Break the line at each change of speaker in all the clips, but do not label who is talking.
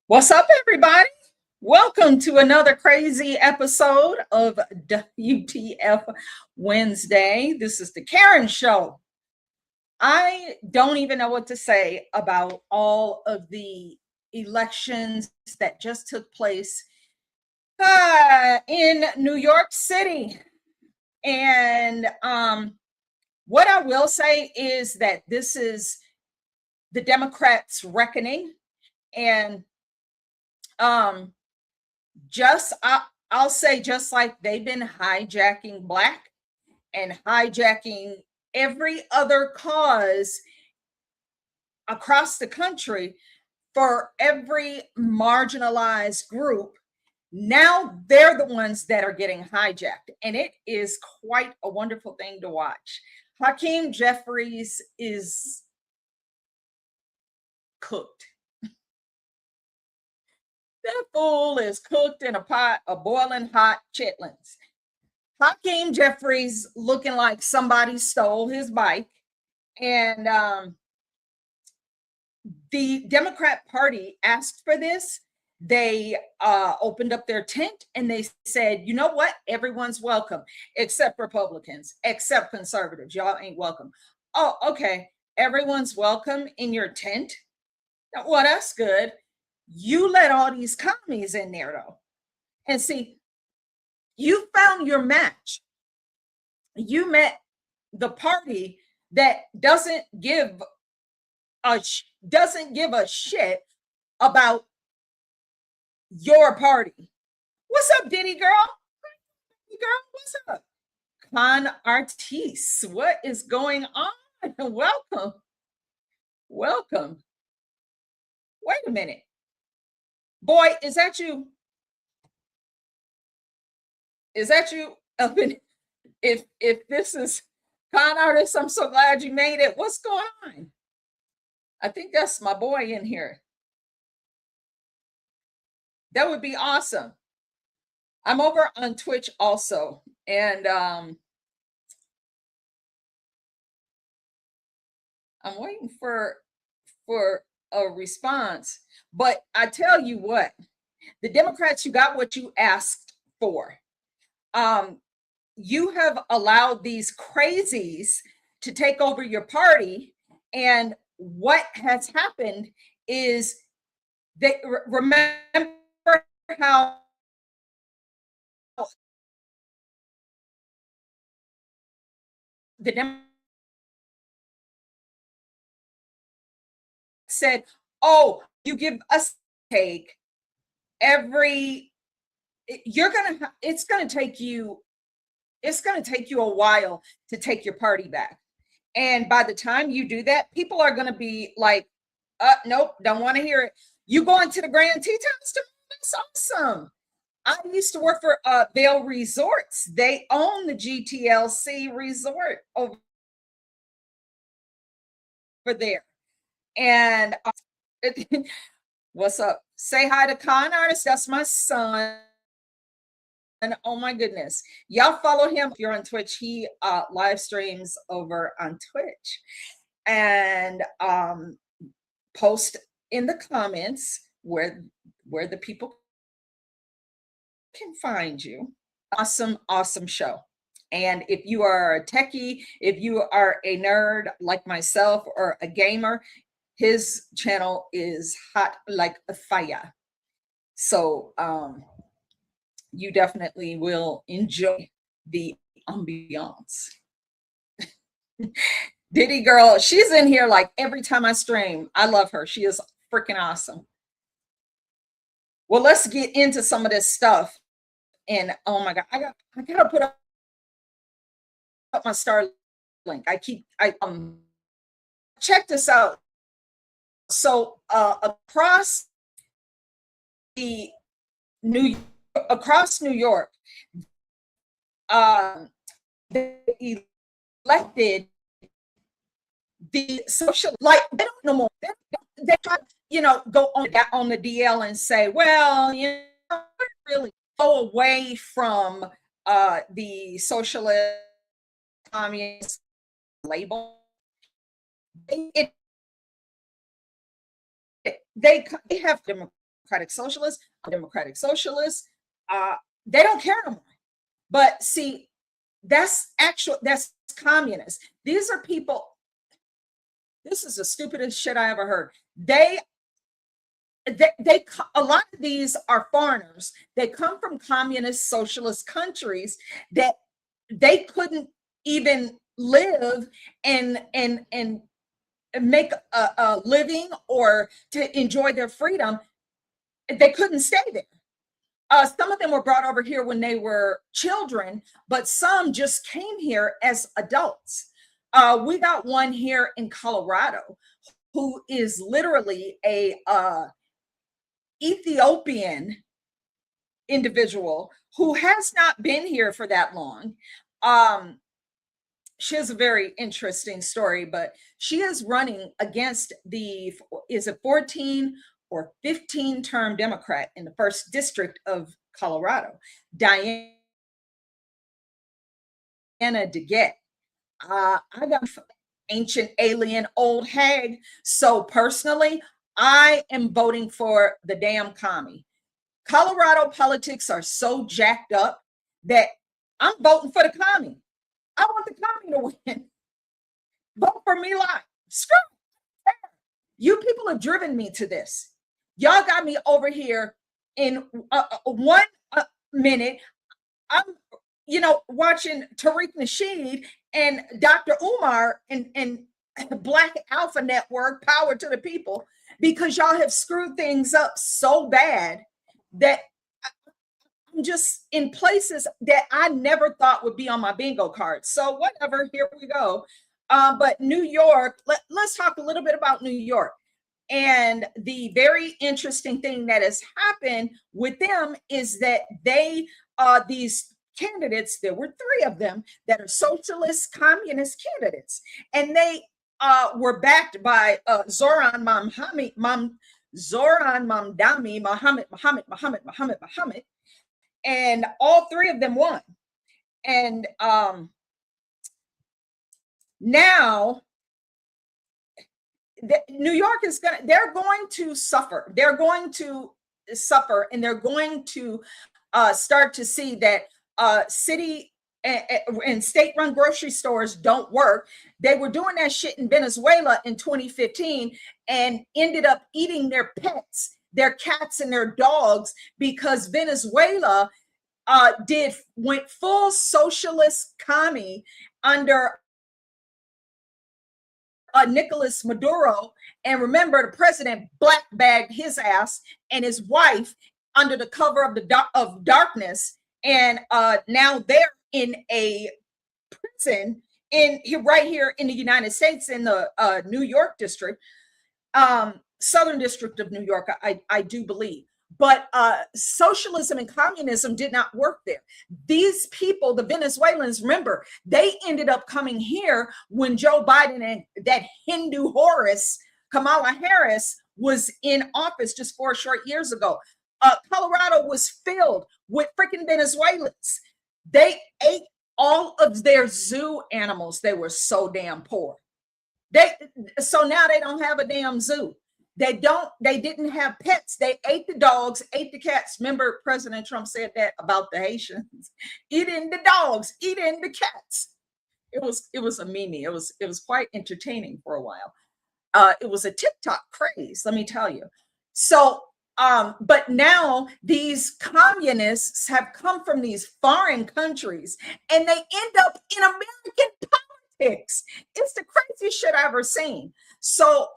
What's up, everybody? Welcome to another crazy episode of WTF Wednesday. This is the Karen Show. I don't even know what to say about all of the elections that just took place in New York City. And what I will say is that this is the Democrats' reckoning. And I'll say, just like they've been hijacking Black and hijacking every other cause across the country for every marginalized group, now they're the ones that are getting hijacked. And it is quite a wonderful thing to watch. Hakeem Jeffries is cooked. That fool is cooked in a pot of boiling hot chitlins. Hakeem Jeffries looking like somebody stole his bike. And the Democrat Party asked for this. They opened up their tent and they said, you know what? Everyone's welcome, except Republicans, except conservatives. Y'all ain't welcome. Oh, okay. Everyone's welcome in your tent. Well, that's good. You let all these commies in there, though. And see, you found your match. You met the party that doesn't give a shit about your party. What's up, Diddy girl? What's up? Con Artiste, what is going on? Welcome. Wait a minute. Boy, is that you? Is that you? If this is Con Artist, I'm so glad you made it. What's going on? I think that's my boy in here. That would be awesome. I'm over on Twitch also, and I'm waiting for a response. But I tell you what, the Democrats, you got what you asked for. You have allowed these crazies to take over your party, and what has happened is they remember how the Democrats said, oh, you give us take every, it's gonna take you a while to take your party back. And by the time you do that, people are gonna be like, nope, don't want to hear it. You going to the Grand Tetons tomorrow? That's awesome. I used to work for Vail Resorts. They own the GTLC resort over there. And what's up? Say hi to Con Artist. That's my son. And oh my goodness, y'all follow him if you're on Twitch. He live streams over on Twitch, and post in the comments where the people can find you. Awesome show. And if you are a techie, if you are a nerd like myself or a gamer, his channel is hot like a fire. So you definitely will enjoy the ambiance. Diddy girl, she's in here like every time I stream. I love her. She is freaking awesome. Well, let's get into some of this stuff. And oh my God, I gotta put up my Starlink. Check this out. So across New York, they elected the social, like they don't know more. They try, go on the DL and say, well, really go away from the socialist communist label. They have Democrat democratic socialists, they don't care no more. But see, that's communist. These are people, this is the stupidest shit I ever heard. They a lot of these are foreigners. They come from communist socialist countries that they couldn't even live and make a living or to enjoy their freedom. They couldn't stay there. Some of them were brought over here when they were children, but some just came here as adults. We got one here in Colorado who is literally a Ethiopian individual who has not been here for that long. She has a very interesting story, but she is running against is a 14 or 15 term Democrat in the 1st District of Colorado, Diana DeGette. I got ancient alien old hag. So personally, I am voting for the damn commie. Colorado politics are so jacked up that I'm voting for the commie. I want the commie to win. Vote for me live. Screw it. You people have driven me to this. Y'all got me over here in 1 minute. I'm, watching Tariq Nasheed and Dr. Umar and Black Alpha Network, power to the people, because y'all have screwed things up so bad that I'm just in places that I never thought would be on my bingo card. So whatever, here we go. But New York, let's talk a little bit about New York. And the very interesting thing that has happened with them is that these candidates, there were 3 of them that are socialist communist candidates, and they were backed by Zoran Mamdani Muhammad, and all 3 of them won. And now New York they're going to suffer. They're going to suffer, and they're going to start to see that city and state-run grocery stores don't work. They were doing that shit in Venezuela in 2015 and ended up eating their pets, their cats and their dogs, because Venezuela went full socialist commie under Nicolas Maduro. And remember, the president black bagged his ass and his wife under the cover of darkness. And now they're in a prison right here in the United States, in the New York district, Southern District of New York, I do believe. But socialism and communism did not work there. These people, the Venezuelans, remember, they ended up coming here when Joe Biden and that Hindu Horus, Kamala Harris, was in office just 4 short years ago. Colorado was filled with freaking Venezuelans. They ate all of their zoo animals. They were so damn poor. So now they don't have a damn zoo. They didn't have pets. They ate the dogs, ate the cats. Remember, President Trump said that about the Haitians, eating the dogs, eating the cats. It was a meme. It was quite entertaining for a while. It was a TikTok craze, let me tell you. So, but now these communists have come from these foreign countries and they end up in American politics. It's the craziest shit I've ever seen. So,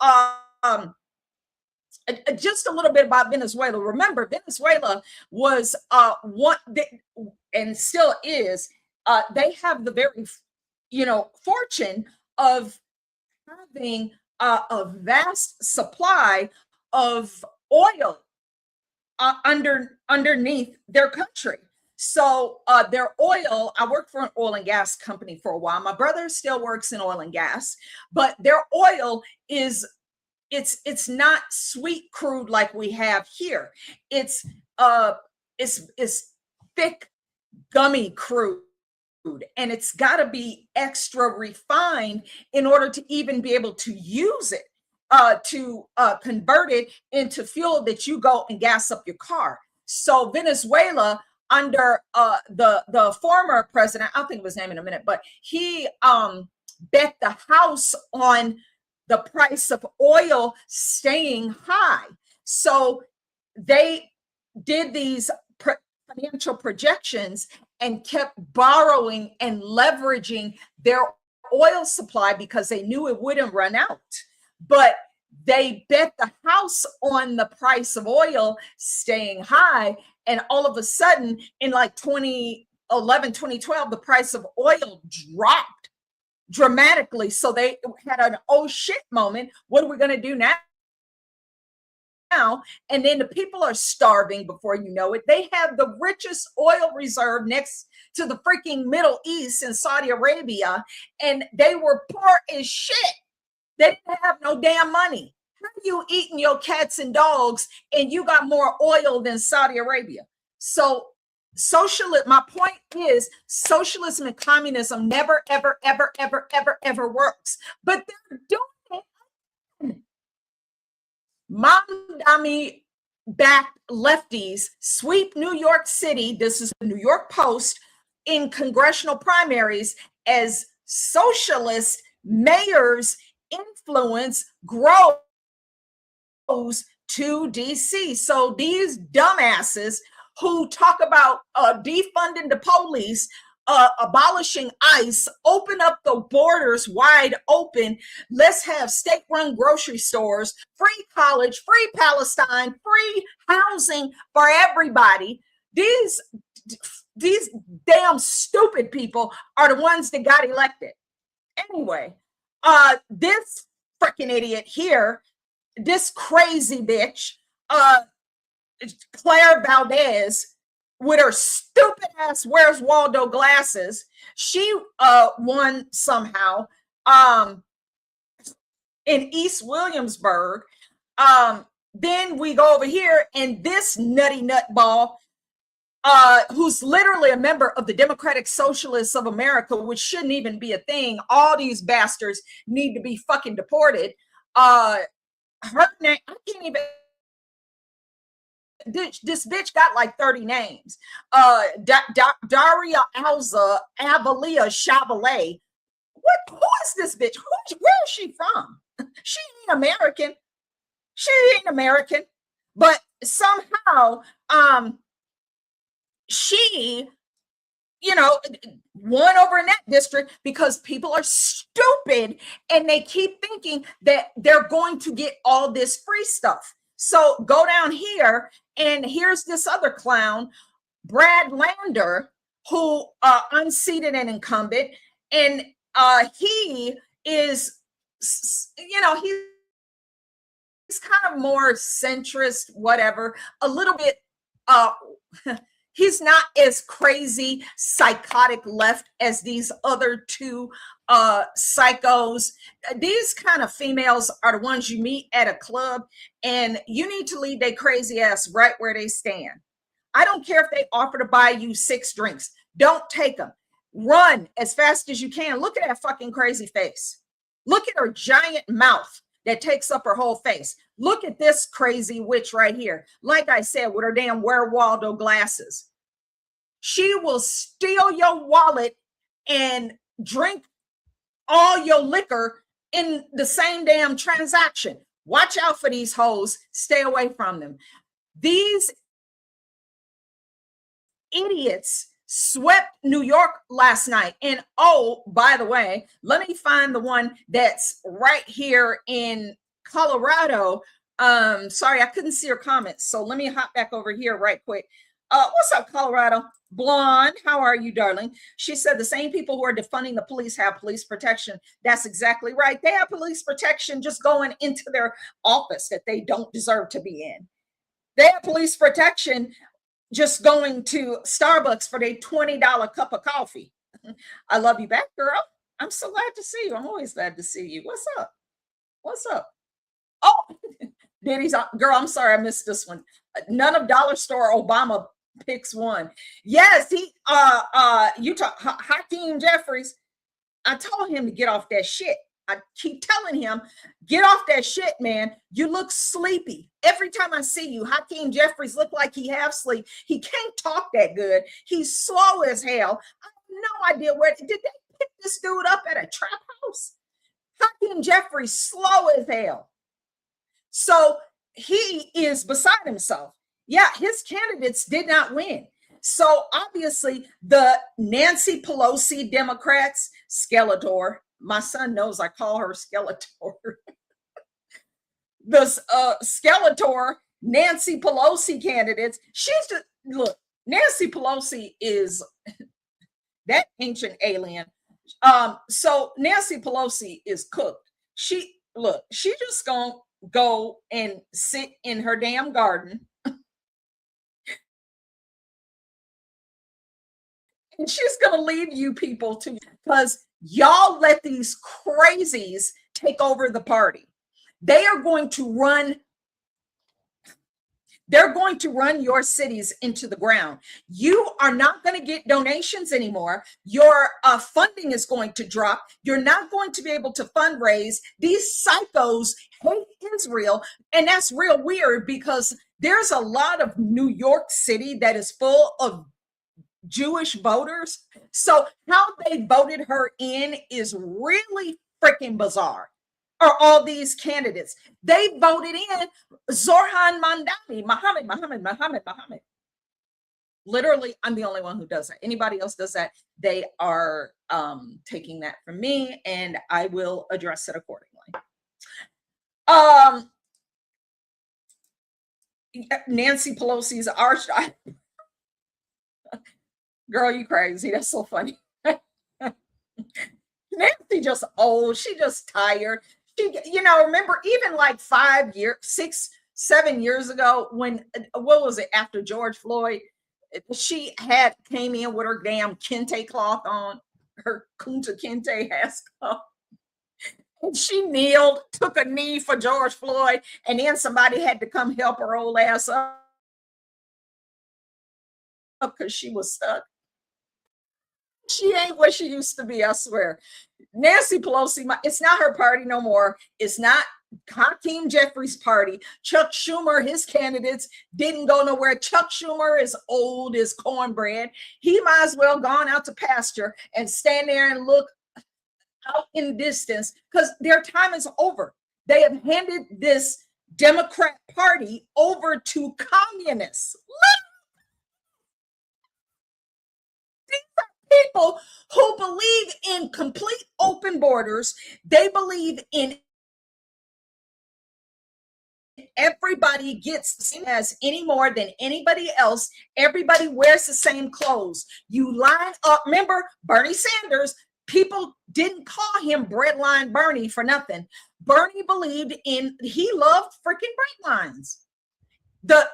just a little bit about Venezuela. Remember, Venezuela was and still is. They have the very, fortune of having a vast supply of oil underneath their country. So their oil, I worked for an oil and gas company for a while. My brother still works in oil and gas, but their oil is, it's not sweet crude like we have here. It's thick, gummy crude, and it's got to be extra refined in order to even be able to use it. to convert it into fuel that you go and gas up your car. So Venezuela, under the former president, I'll think of his name in a minute, but he bet the house on the price of oil staying high. So they did these financial projections and kept borrowing and leveraging their oil supply because they knew it wouldn't run out. But they bet the house on the price of oil staying high. And all of a sudden, in like 2011, 2012, the price of oil dropped dramatically. So they had an oh shit moment. What are we going to do now? And then the people are starving before you know it. They have the richest oil reserve next to the freaking Middle East and Saudi Arabia, and they were poor as shit. They didn't have no damn money. How are you eating your cats and dogs and you got more oil than Saudi Arabia? So socialism, my point is socialism and communism never, ever, ever, ever, ever, ever works. But they're doing it. Mom-dummy backed lefties sweep New York City, this is the New York Post, in congressional primaries as socialist mayors' influence grows to DC. So these dumbasses who talk about defunding the police, abolishing ICE, open up the borders wide open, let's have state-run grocery stores, free college, free Palestine, free housing for everybody. These damn stupid people are the ones that got elected. Anyway, this freaking idiot here, this crazy bitch, Claire Valdez, with her stupid ass Where's Waldo glasses, she won somehow in East Williamsburg. Then we go over here, and this nutty nutball, who's literally a member of the Democratic Socialists of America, which shouldn't even be a thing. All these bastards need to be fucking deported. Her name, I can't even. This bitch got like 30 names. Daria Alza Avalia Chavalet. Who is this bitch? Where is she from? She ain't American. She ain't American. But somehow, she, won over in that district because people are stupid and they keep thinking that they're going to get all this free stuff. So go down here, and here's this other clown, Brad Lander, who unseated an incumbent, and he is, he's kind of more centrist, whatever, a little bit. He's not as crazy, psychotic left as these other two psychos. These kind of females are the ones you meet at a club, and you need to leave their crazy ass right where they stand. I don't care if they offer to buy you 6 drinks. Don't take them. Run as fast as you can. Look at that fucking crazy face. Look at her giant mouth that takes up her whole face. Look at this crazy witch right here. Like I said, with her damn Where Waldo glasses. She will steal your wallet and drink all your liquor in the same damn transaction. Watch out for these hoes. Stay away from them. These idiots swept New York last night. And oh, by the way, let me find the one that's right here in Colorado. Sorry, I couldn't see her comments. So let me hop back over here right quick. What's up, Colorado? Blonde, how are you, darling? She said the same people who are defunding the police have police protection. That's exactly right. They have police protection just going into their office that they don't deserve to be in. They have police protection just going to Starbucks for their $20 cup of coffee. I love you back, girl. I'm so glad to see you. I'm always glad to see you. What's up? What's up? Oh, Diddy's girl. I'm sorry, I missed this one. None of Dollar Store Obama picks one. Yes, he you talk Hakeem Jeffries. I told him to get off that shit. I keep telling him, get off that shit, man. You look sleepy. Every time I see you, Hakeem Jeffries look like he half sleep. He can't talk that good. He's slow as hell. I have no idea where, did they pick this dude up at a trap house? Hakeem Jeffries, slow as hell. So he is beside himself. Yeah, his candidates did not win. So obviously the Nancy Pelosi Democrats, Skeletor, my son knows I call her Skeletor. The Skeletor, Nancy Pelosi candidates, she's just, look, Nancy Pelosi is that ancient alien. So Nancy Pelosi is cooked. She just gonna go and sit in her damn garden. And she's going to leave you people to, because y'all let these crazies take over the party. They're going to run your cities into the ground. You are not going to get donations anymore. Your funding is going to drop. You're not going to be able to fundraise. These psychos hate Israel. And that's real weird because there's a lot of New York City that is full of Jewish voters. So how they voted her in is really freaking bizarre. Or all these candidates, they voted in Zohran Muhammad. Literally, I'm the only one who does that. Anybody else does that, they are taking that from me, and I will address it accordingly. Nancy Pelosi's arch. Girl, you crazy. That's so funny. Nancy just old. She just tired. She, remember even like 5 years, 6, 7 years ago when, what was it, after George Floyd, she came in with her damn kente cloth on, her Kunta Kinte ascot. And she kneeled, took a knee for George Floyd, and then somebody had to come help her old ass up because she was stuck. She ain't what she used to be, I swear. Nancy Pelosi, it's not her party no more. It's not Hakeem Jeffries' party. Chuck Schumer, his candidates didn't go nowhere. Chuck Schumer is old as cornbread. He might as well gone out to pasture and stand there and look out in the distance because their time is over. They have handed this Democrat Party over to communists. These are people who believe in complete open borders. They believe in everybody gets the same as any more than anybody else. Everybody wears the same clothes. You line up. Remember Bernie Sanders? People didn't call him Breadline Bernie for nothing. Bernie believed in, he loved freaking bread lines. The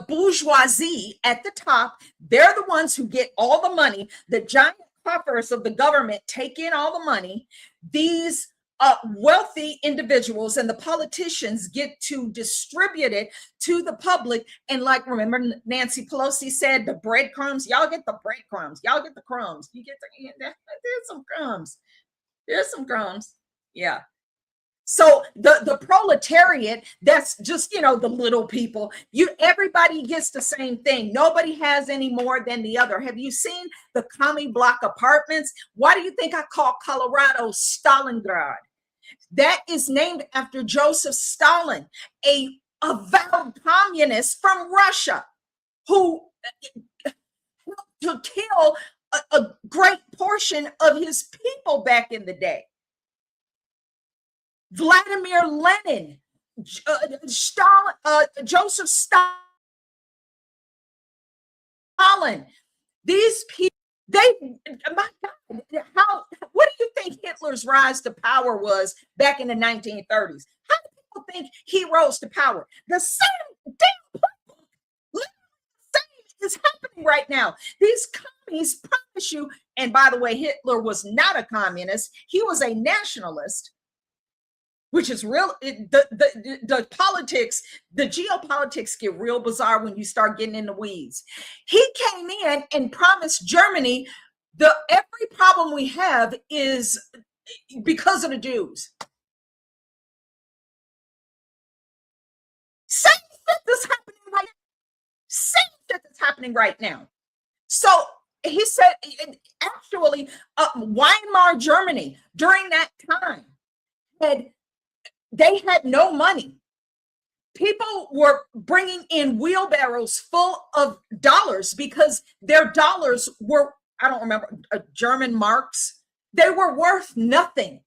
bourgeoisie at the top, they're the ones who get all the money. The giant coffers of the government take in all the money. These wealthy individuals and the politicians get to distribute it to the public. And like, remember Nancy Pelosi said, the breadcrumbs, y'all get the breadcrumbs, y'all get the crumbs. You get there's some crumbs. There's some crumbs. Yeah. So the proletariat, that's just, the little people, everybody gets the same thing. Nobody has any more than the other. Have you seen the commie block apartments? Why do you think I call Colorado Stalingrad? That is named after Joseph Stalin, a avowed communist from Russia who helped to kill a great portion of his people back in the day. Vladimir Lenin, Stalin, Joseph Stalin. These people, my God, what do you think Hitler's rise to power was back in the 1930s? How do people think he rose to power? The same damn playbook, literally the same is happening right now. These commies promise you, and by the way, Hitler was not a communist. He was a nationalist, which is real. The politics, the geopolitics get real bizarre when you start getting in the weeds. He came in and promised Germany Every problem we have is because of the Jews. Same shit that's happening right now. Same shit that's happening right now. So he said, actually, Weimar Germany during that time they had no money. People were bringing in wheelbarrows full of dollars because their dollars were, I don't remember, German marks. They were worth nothing.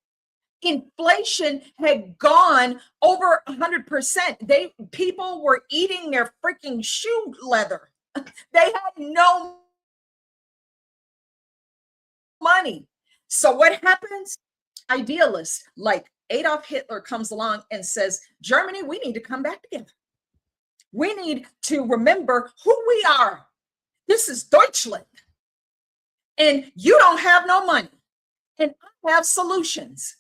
Inflation had gone over 100%. People were eating their freaking shoe leather. They had no money. So what happens? Idealists like Adolf Hitler comes along and says, Germany, we need to come back together. We need to remember who we are. This is Deutschland. And you don't have no money. And I have solutions.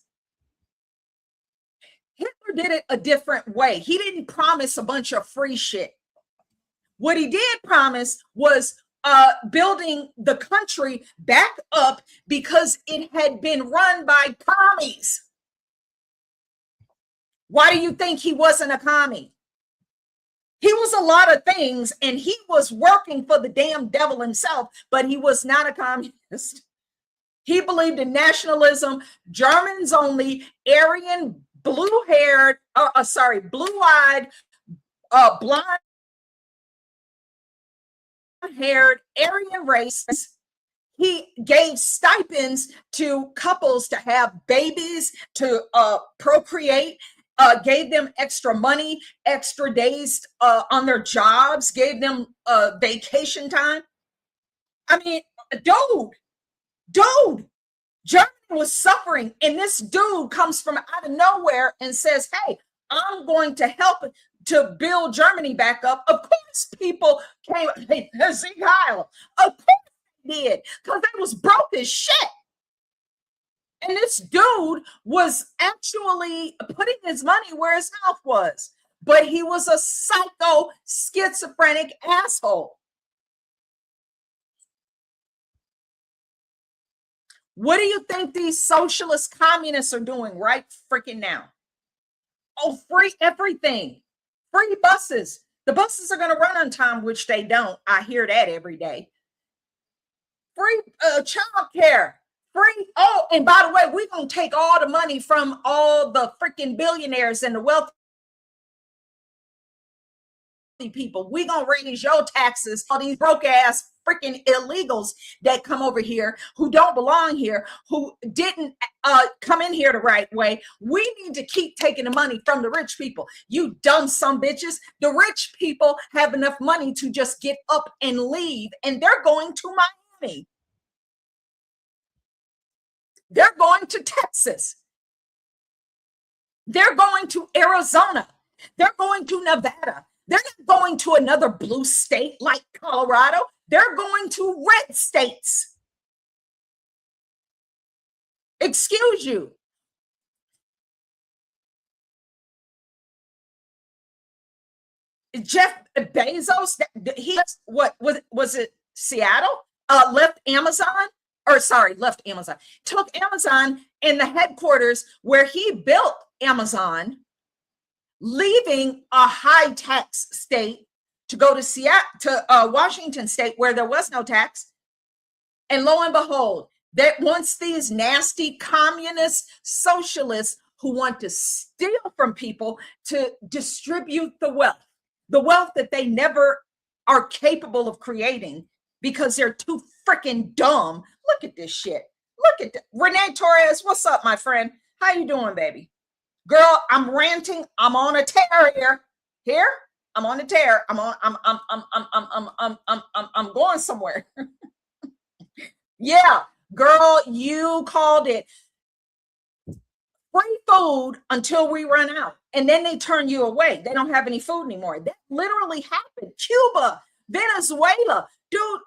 Hitler did it a different way. He didn't promise a bunch of free shit. What he did promise was building the country back up because it had been run by commies. Why do you think he wasn't a commie? He was a lot of things, and he was working for the damn devil himself, but he was not a communist. He believed in nationalism, Germans only, Aryan, blue-haired, blue-eyed, blonde-haired, Aryan race. He gave stipends to couples to have babies, to procreate, gave them extra money, extra days on their jobs, gave them vacation time. I mean, dude, Germany was suffering, and this dude comes from out of nowhere and says, hey, I'm going to help to build Germany back up. Of course, people came, hey, see Kyle, of course they did, because they was broke as shit. And this dude was actually putting his money where his mouth was, but he was a psycho, schizophrenic asshole. What do you think these socialist communists are doing right freaking now? Oh, free everything. Free buses. The buses are going to run on time, which they don't. I hear that every day. Free child care. Free. Oh, and by the way, we're going to take all the money from all the freaking billionaires and the wealthy people. We're going to raise your taxes. All these broke ass freaking illegals that come over here who don't belong here, who didn't come in here the right way. We need to keep taking the money from the rich people. You dumb some bitches. The rich people have enough money to just get up and leave, and they're going to Miami. They're going to Texas. They're going to Arizona. They're going to Nevada. They're not going to another blue state like Colorado. They're going to red states. Excuse you. Jeff Bezos, what was it? Seattle? Left Amazon. Took Amazon in the headquarters where he built Amazon, leaving a high tax state to go to Seattle, to Washington state where there was no tax. And lo and behold, that once these nasty communist socialists who want to steal from people to distribute the wealth that they never are capable of creating because they're too freaking dumb. Look at this shit. Look at that. Renee Torres, what's up, my friend? How you doing, baby? Girl, I'm ranting. I'm on a tear here. Here? I'm on a tear. I'm going somewhere. Yeah, girl, you called it. Free food until we run out. And then they turn you away. They don't have any food anymore. That literally happened. Cuba, Venezuela, dude.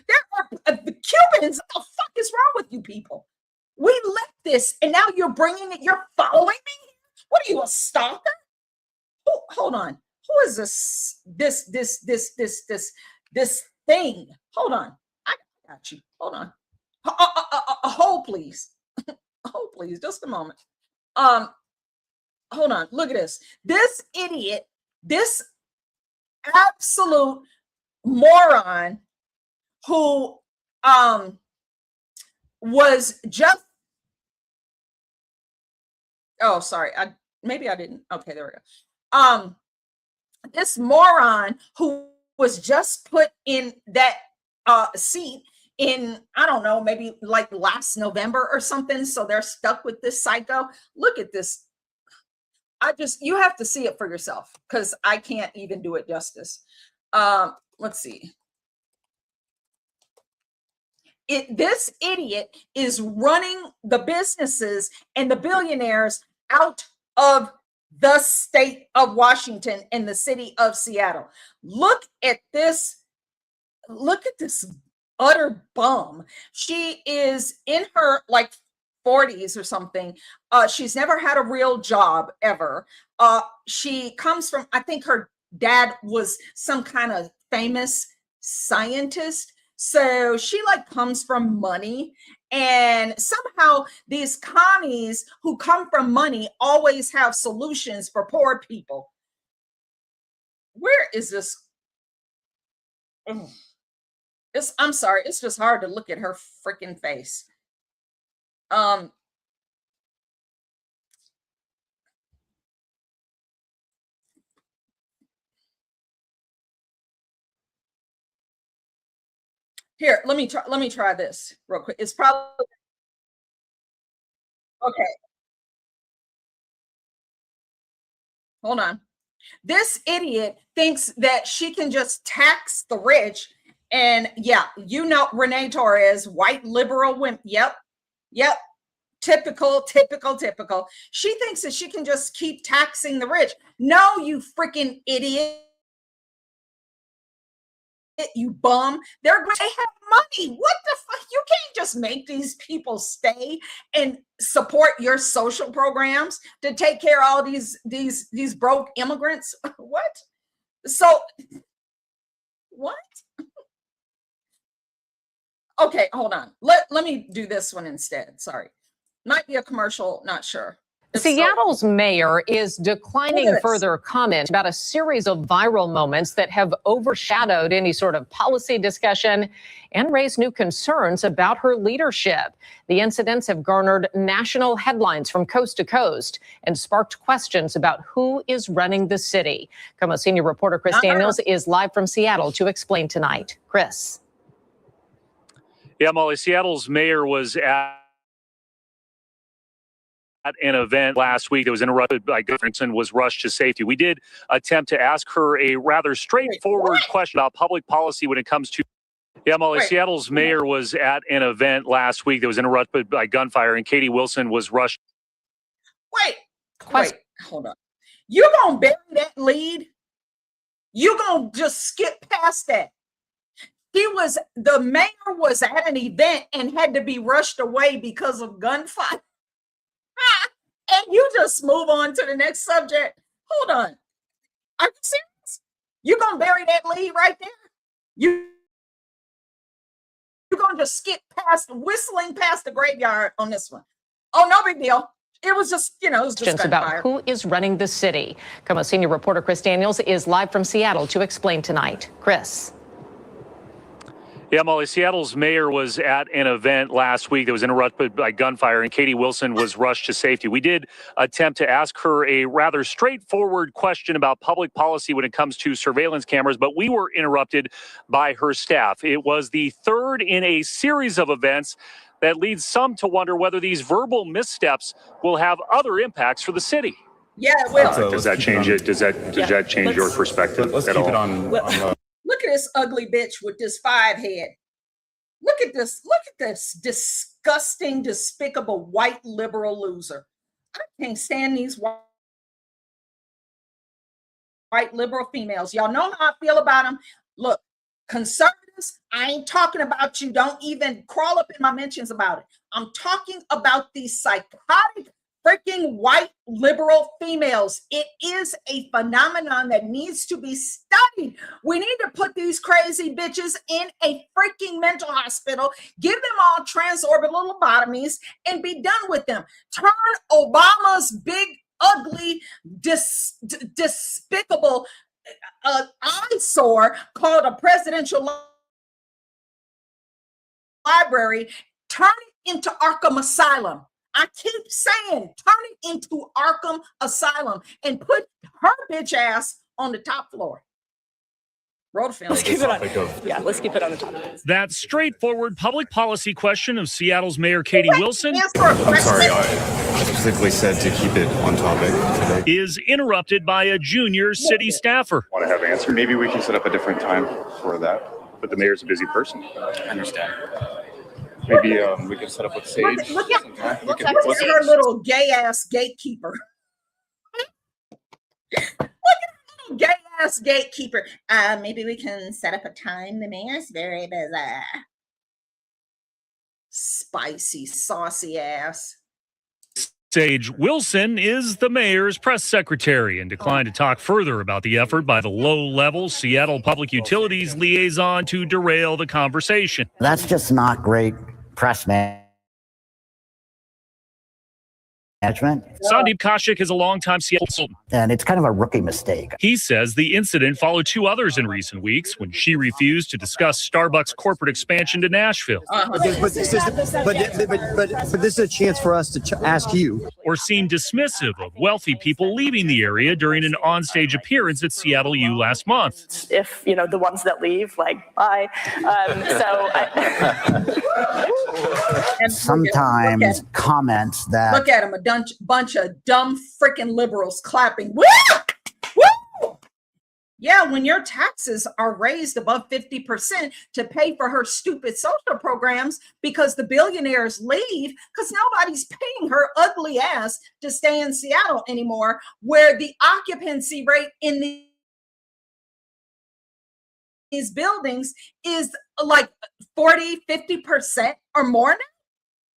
There are the Cubans. What the fuck is wrong with you people? We left this, and now you're bringing it. You're following me. What are you, a stalker? Oh, hold on. who is this thing? Hold on. I got you. Hold on. Hold, please. Hold, please. Just a moment. Hold on. Look at this. This idiot, this absolute moron who was just, oh, sorry. Maybe I didn't. Okay, there we go. This moron who was just put in that seat in, I don't know, maybe like last November or something. So they're stuck with this psycho. Look at this. You have to see it for yourself because I can't even do it justice. Let's see. This idiot is running the businesses and the billionaires out of the state of Washington and the city of Seattle. Look at this. Look at this utter bum. She is in her like 40s or something. She's never had a real job ever. She comes from, I think her dad was some kind of famous scientist. So she like comes from money, and somehow these commies who come from money always have solutions for poor people. Where is this? I'm sorry. It's just hard to look at her freaking face. Here, let me try this real quick. It's probably okay. Hold on. This idiot thinks that she can just tax the rich. And yeah, you know, Renee Torres, white liberal women. Yep. Typical. She thinks that she can just keep taxing the rich. No, you freaking idiot. You bum. They have money. What the fuck? You can't just make these people stay and support your social programs to take care of all these broke immigrants. What? So what? Okay, hold on. Let me do this one instead. Sorry. Might be a commercial, not sure.
Seattle's mayor is declining further comment about a series of viral moments that have overshadowed any sort of policy discussion and raised new concerns about her leadership. The incidents have garnered national headlines from coast to coast and sparked questions about who is running the city. KOMO senior reporter Chris Daniels is live from Seattle to explain tonight. Chris.
Yeah, Molly, Seattle's mayor was at an event last week that was interrupted by grifters and was rushed to safety. We did attempt to ask her a rather straightforward question about public policy when it comes to. Yeah, Molly, Seattle's mayor was at an event last week that was interrupted by gunfire, and Katie Wilson was rushed.
Wait, hold on. You gonna bury that lead? You gonna just skip past that? The mayor was at an event and had to be rushed away because of gunfire. And you just move on to the next subject. Hold on. Are you serious? You're going to bury that lead right there? You're going to just skip whistling past the graveyard on this one. Oh, no big deal. It was just, it was just
about who is running the city. KOMO senior reporter Chris Daniels is live from Seattle to explain tonight. Chris.
Yeah, Molly, Seattle's mayor was at an event last week that was interrupted by gunfire, and Katie Wilson was rushed to safety. We did attempt to ask her a rather straightforward question about public policy when it comes to surveillance cameras, but we were interrupted by her staff. It was the third in a series of events that leads some to wonder whether these verbal missteps will have other impacts for the city.
Yeah, it will.
Does that change it? Does that change your perspective
let's
at
keep
all?
it on
Look at this ugly bitch with this 5 head. Look at this disgusting, despicable white liberal loser. I can't stand these white liberal females. Y'all know how I feel about them. Look, conservatives, I ain't talking about you. Don't even crawl up in my mentions about it. I'm talking about these psychotic freaking white liberal females. It is a phenomenon that needs to be studied. We need to put these crazy bitches in a freaking mental hospital, give them all transorbital lobotomies, and be done with them. Turn Obama's big, ugly, despicable eyesore called a presidential library, turn it into Arkham Asylum. I keep saying, turn it into Arkham Asylum and put her bitch ass on the top floor. Roll film.
Let's keep it on. Yeah, let's keep it on the top.
That straightforward public policy question of Seattle's Mayor Katie Wilson
I'm sorry, I specifically said to keep it on topic today.
is interrupted by a junior city staffer.
Want to have an answer? Maybe we can set up a different time for that. But the mayor's a busy person.
I understand.
Maybe we can set up with Sage.
Look at her little gay ass gatekeeper. Look at her little gay ass gatekeeper. Maybe we can set up a time. The mayor's very busy. Spicy, saucy ass.
Sage Wilson is the mayor's press secretary and declined to talk further about the effort by the low-level Seattle Public Utilities liaison to derail the conversation.
That's just not great press management.
Sandeep Kaushik is a longtime Seattle consultant.
And it's kind of a rookie mistake.
He says the incident followed two others in recent weeks when she refused to discuss Starbucks' corporate expansion to Nashville.
But this is a chance for us to ask you.
Or seemed dismissive of wealthy people leaving the area during an onstage appearance at Seattle U last month.
If, you know, the ones that leave, like, bye.
And
sometimes comments that...
Look at them, a bunch of dumb freaking liberals clapping. Woo! Woo! Yeah, when your taxes are raised above 50% to pay for her stupid social programs because the billionaires leave because nobody's paying her ugly ass to stay in Seattle anymore, where the occupancy rate in these buildings is like 40-50% or more now.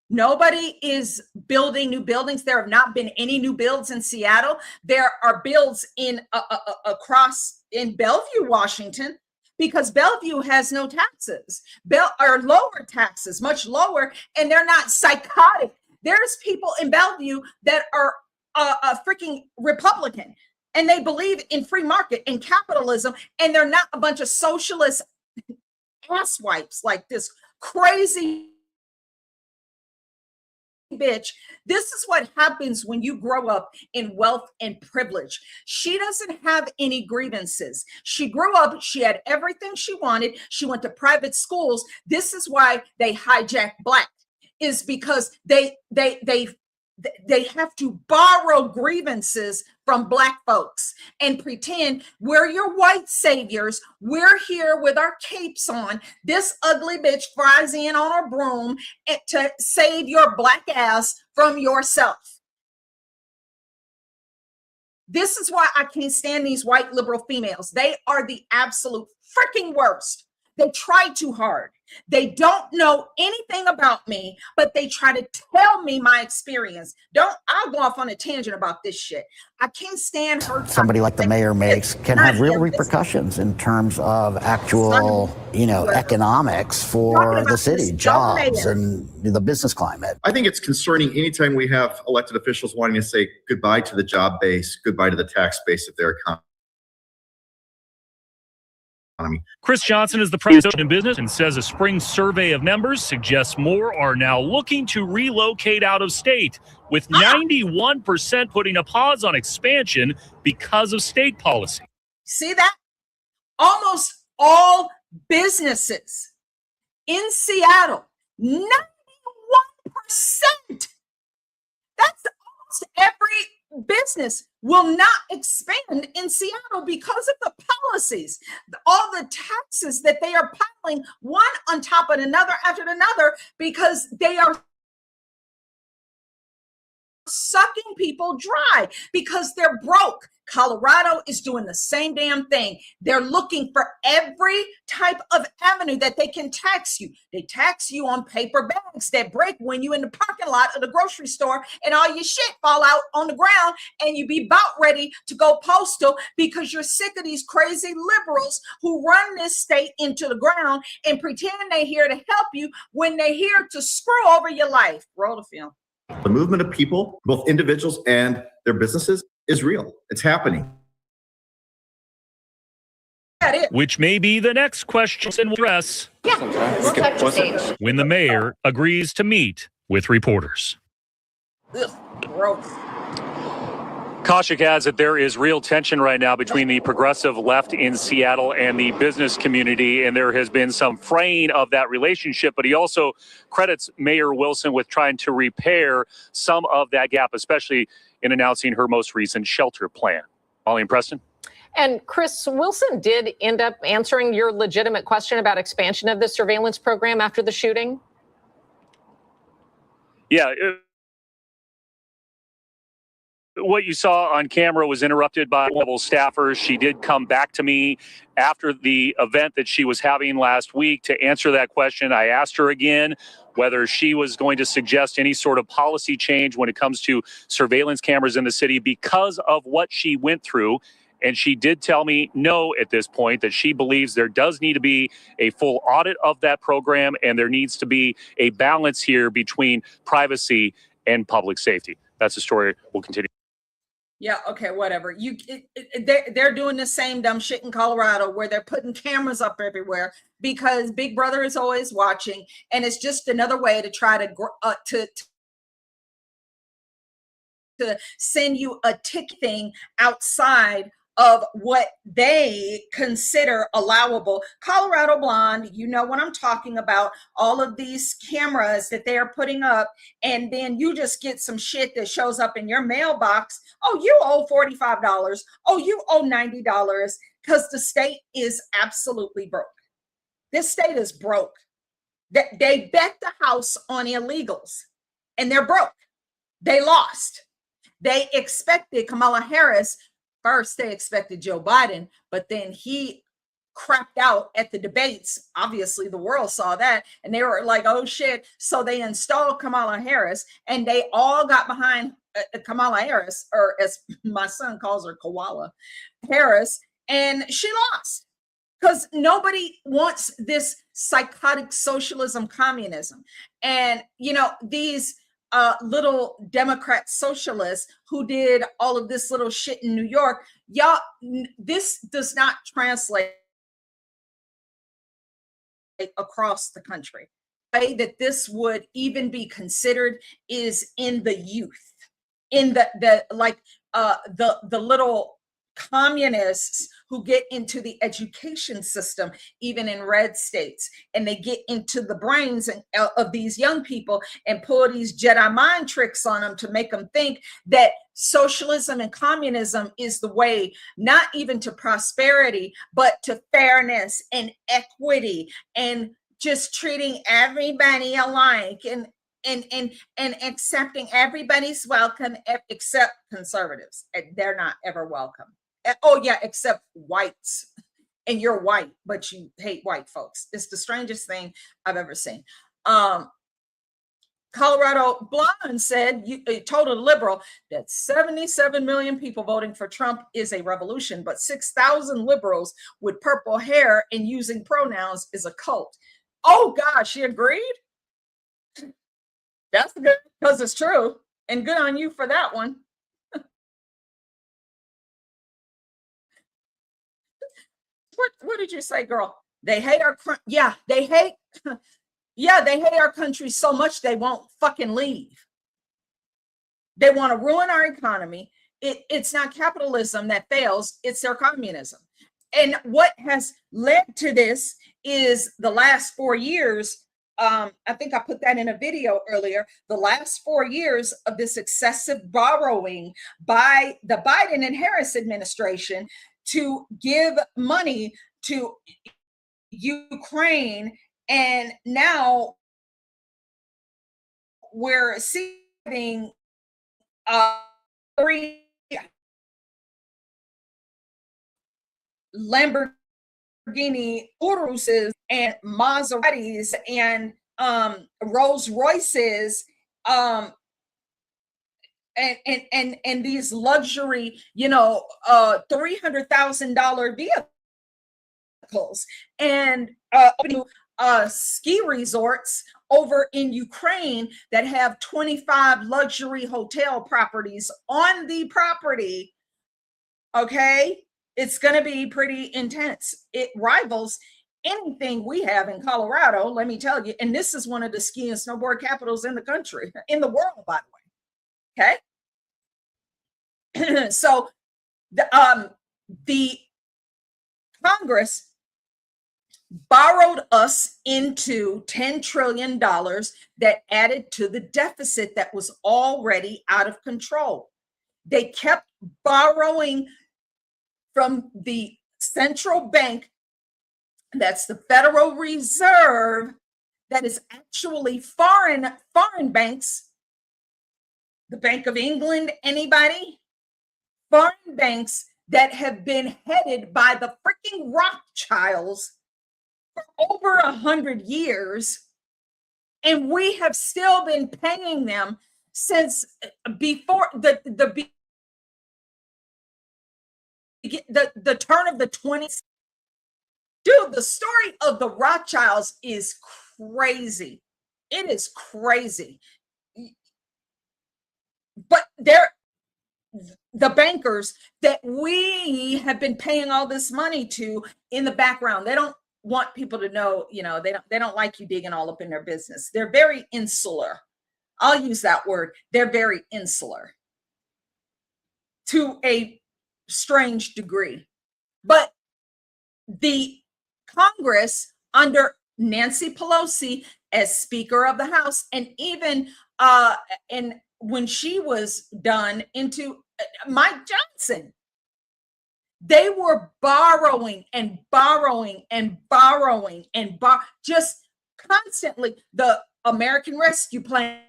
Nobody is building new buildings. There have not been any new builds in Seattle. There are builds in across in Bellevue, Washington, because Bellevue has no taxes, or lower taxes, much lower, and they're not psychotic. There's people in Bellevue that are freaking Republican, and they believe in free market and capitalism, and they're not a bunch of socialist asswipes like this crazy bitch. This is what happens when you grow up in wealth and privilege. She doesn't have any grievances. She grew up, she had everything she wanted. She went to private schools. This is why they hijack black, is because they have to borrow grievances from black folks and pretend we're your white saviors. We're here with our capes on. This ugly bitch flies in on her broom to save your black ass from yourself. This is why I can't stand these white liberal females. They are the absolute freaking worst. They try too hard. They don't know anything about me, but they try to tell me my experience. I'll go off on a tangent about this shit. I can't stand her.
Somebody like the mayor makes can have real repercussions in terms of actual, economics for the city, jobs, and the business climate.
I think it's concerning anytime we have elected officials wanting to say goodbye to the job base, goodbye to the tax base of their economy.
Chris Johnson is the president in business and says a spring survey of members suggests more are now looking to relocate out of state, with 91% putting a pause on expansion because of state policy.
See that? Almost all businesses in Seattle, 91%. That's almost every business will not expand in Seattle because of the policies, all the taxes that they are piling one on top of another after another, because they are sucking people dry, because they're broke. Colorado is doing the same damn thing. They're looking for every type of avenue that they can tax you. They tax you on paper bags that break when you in the parking lot of the grocery store and all your shit fall out on the ground and you be about ready to go postal because you're sick of these crazy liberals who run this state into the ground and pretend they're here to help you when they're here to screw over your life. Roll the film.
The movement of people, both individuals and their businesses, is real. It's happening.
Which may be the next question we'll address.
Yeah, we'll touch the stage.
When the mayor agrees to meet with reporters.
Ugh, gross.
Kaushik adds that there is real tension right now between the progressive left in Seattle and the business community, and there has been some fraying of that relationship, but he also credits Mayor Wilson with trying to repair some of that gap, especially in announcing her most recent shelter plan. Molly and Preston?
And Chris, Wilson did end up answering your legitimate question about expansion of the surveillance program after the shooting?
Yeah. What you saw on camera was interrupted by level staffers. She did come back to me after the event that she was having last week to answer that question. I asked her again whether she was going to suggest any sort of policy change when it comes to surveillance cameras in the city because of what she went through. And she did tell me no at this point, that she believes there does need to be a full audit of that program and there needs to be a balance here between privacy and public safety. That's the story. We'll continue.
Yeah, okay, whatever. They're doing the same dumb shit in Colorado where they're putting cameras up everywhere because Big Brother is always watching, and it's just another way to try to send you a ticking outside of what they consider allowable. Colorado Blonde, you know what I'm talking about, all of these cameras that they are putting up, and then you just get some shit that shows up in your mailbox. Oh, you owe $45. Oh, you owe $90 because the state is absolutely broke. This state is broke. They bet the house on illegals and they're broke. They lost. They expected Kamala Harris. First, they expected Joe Biden, but then he crapped out at the debates. Obviously, the world saw that, and they were like, oh, shit. So they installed Kamala Harris, and they all got behind Kamala Harris, or as my son calls her, Koala Harris, and she lost because nobody wants this psychotic socialism, communism. And, you know, these little Democrat socialists who did all of this little shit in New York, y'all, this does not translate across the country. The way that this would even be considered is in the youth, in the little communists who get into the education system, even in red states, and they get into the brains of these young people and pull these Jedi mind tricks on them to make them think that socialism and communism is the way, not even to prosperity, but to fairness and equity and just treating everybody alike and accepting everybody's welcome except conservatives. They're not ever welcome. Oh yeah, except whites. And you're white, but you hate white folks. It's the strangest thing I've ever seen. Colorado Blonde said, told a liberal that 77 million people voting for Trump is a revolution, but 6,000 liberals with purple hair and using pronouns is a cult. Oh gosh, she agreed? That's good, because it's true. And good on you for that one. What did you say, girl? They hate our they hate our country so much they won't fucking leave. They want to ruin our economy. It's not capitalism that fails, it's their communism. And what has led to this is the last 4 years. I think I put that in a video earlier. The last 4 years of this excessive borrowing by the Biden and Harris administration to give money to Ukraine. And now we're seeing Lamborghini Uruses and Maseratis and Rolls Royces, and these luxury, $300,000 vehicles, and ski resorts over in Ukraine that have 25 luxury hotel properties on the property. Okay, it's going to be pretty intense. It rivals anything we have in Colorado, let me tell you. And this is one of the ski and snowboard capitals in the country, in the world, by the way. Okay. So the Congress borrowed us into $10 trillion that added to the deficit that was already out of control. They kept borrowing from the central bank, that's the Federal Reserve, that is actually foreign banks. The Bank of England, anybody? Foreign banks that have been headed by the freaking Rothschilds for over 100 years, and we have still been paying them since before the turn of the 20s. Dude, the story of the Rothschilds is crazy. It is crazy. But they're the bankers that we have been paying all this money to in the background. They don't want people to know, they don't like you digging all up in their business. They're very insular. I'll use that word. They're very insular to a strange degree. But the Congress under Nancy Pelosi as Speaker of the House, and even and when she was done, into Mike Johnson, they were borrowing and borrowing and borrowing and just constantly. The American Rescue Plan,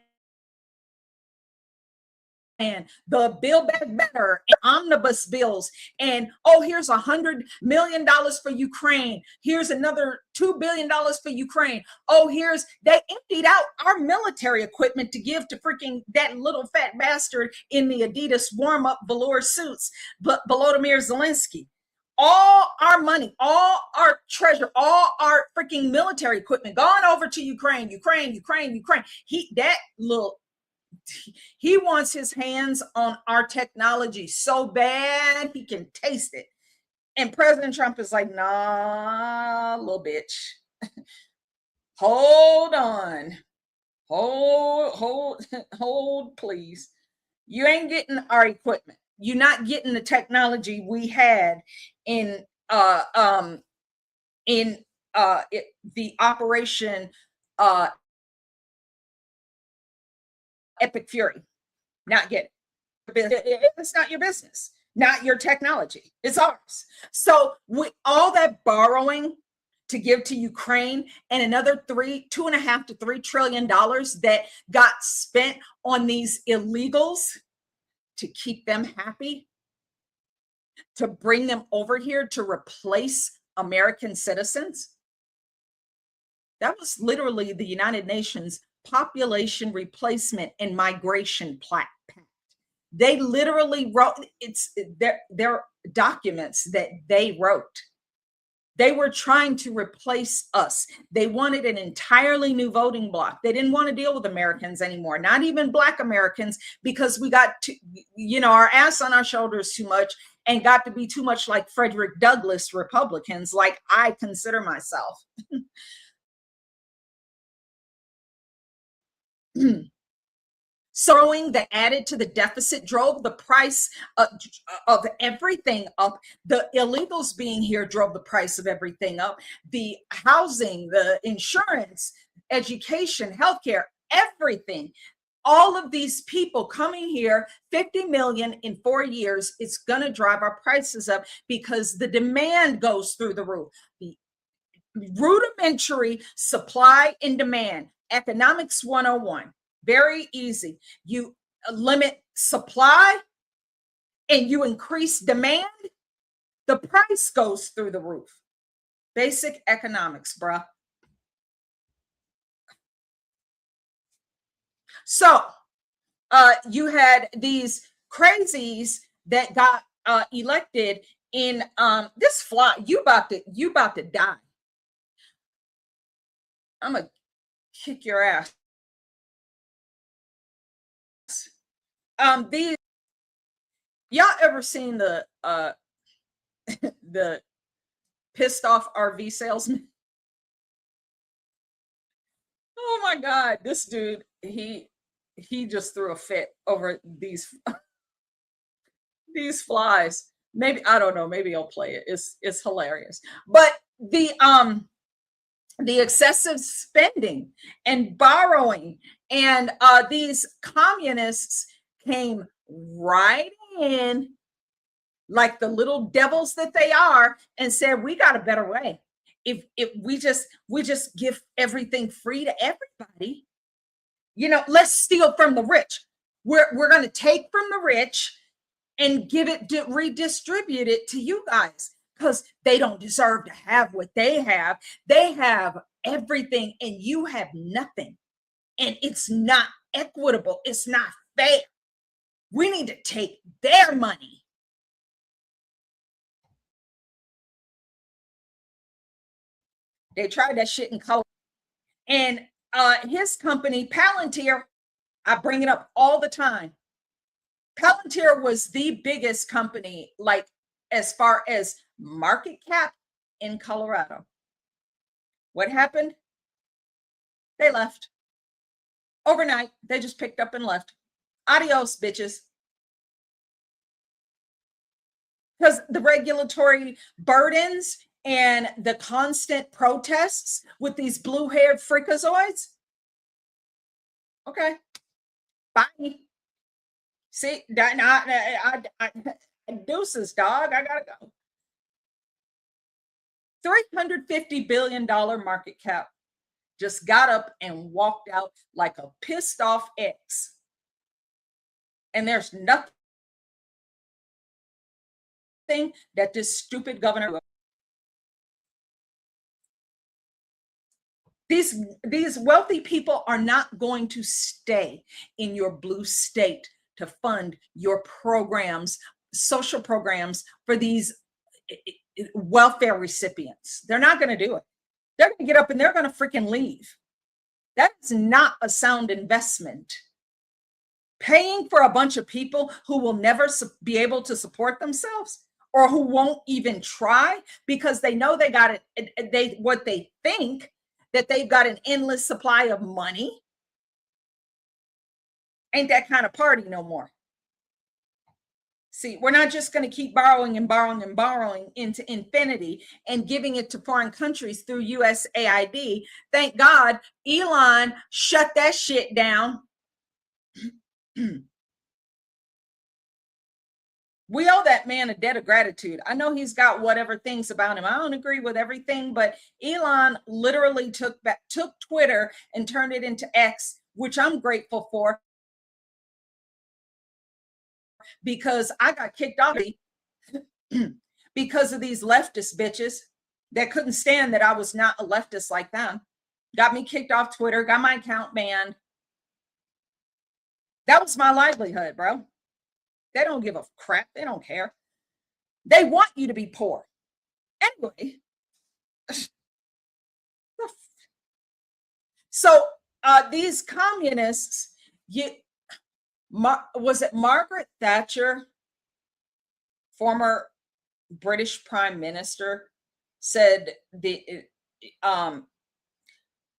and the Build Back Better, and omnibus bills, and here's $100 million for Ukraine. Here's another $2 billion for Ukraine. They emptied out our military equipment to give to freaking that little fat bastard in the Adidas warm-up velour suits, but Volodymyr Zelensky. All our money, all our treasure, all our freaking military equipment gone over to Ukraine. He wants his hands on our technology so bad he can taste it. And President Trump is like, nah, little bitch. Hold on. Hold, please. You ain't getting our equipment. You're not getting the technology we had in the Operation Epic Fury. Not get it. It's not your business, not your technology. It's ours. So with all that borrowing to give to Ukraine, and another $2.5 to $3 trillion that got spent on these illegals to keep them happy, to bring them over here to replace American citizens. That was literally the United Nations Population Replacement and Migration Pact. They literally wrote, it's their documents that they wrote. They were trying to replace us. They wanted an entirely new voting bloc. They didn't want to deal with Americans anymore, not even Black Americans, because we got to, our ass on our shoulders too much and got to be too much like Frederick Douglass Republicans, like I consider myself. Sowing that added to the deficit drove the price of everything up. The illegals being here drove the price of everything up. The housing, the insurance, education, healthcare, everything. All of these people coming here, 50 million in 4 years, it's going to drive our prices up because the demand goes through the roof. The rudimentary supply and demand, economics 101. Very easy. You limit supply and you increase demand. the price goes through the roof. Basic economics, bruh. So you had these crazies that got elected in this fly. You about to die. I'm gonna kick your ass. These, y'all ever seen the the pissed off RV salesman? Oh my God, this dude, he just threw a fit over these flies. Maybe, I don't know, maybe I'll play it. It's hilarious. But the excessive spending and borrowing, and these communists came right in like the little devils that they are and said, we got a better way. If we just give everything free to everybody, you know, let's steal from the rich. We're going to take from the rich and give it, redistribute it to you guys, because they don't deserve to have what they have. They have everything and you have nothing. And it's not equitable. It's not fair. We need to take their money. They tried that shit in color. And his company, Palantir, I bring it up all the time. Palantir was the biggest company, like as far as market cap in Colorado. What happened? They left. Overnight, they just picked up and left. Adios, bitches. Because the regulatory burdens and the constant protests with these blue-haired freakazoids. Okay, bye. See, deuces, dog. I gotta go. $350 billion market cap just got up and walked out like a pissed off ex. And there's nothing that this stupid governor. These wealthy people are not going to stay in your blue state to fund your programs, social programs for these welfare recipients. They're not going to do it. They're going to get up and they're going to freaking leave. That's not a sound investment. Paying for a bunch of people who will never be able to support themselves, or who won't even try because they know they got it. What they think that they've got an endless supply of money. Ain't that kind of party no more. See, we're not just going to keep borrowing and borrowing and borrowing into infinity and giving it to foreign countries through USAID. Thank God Elon shut that shit down. We owe that man a debt of gratitude. I know he's got whatever things about him. I don't agree with everything, but Elon literally took Twitter and turned it into X, which I'm grateful for, because I got kicked off because of these leftist bitches that couldn't stand that I was not a leftist like them. Got me kicked off Twitter, got my account banned. That was my livelihood, bro. They don't give a crap. They don't care. They want you to be poor. Anyway. So these communists, was it Margaret Thatcher, former British Prime Minister, said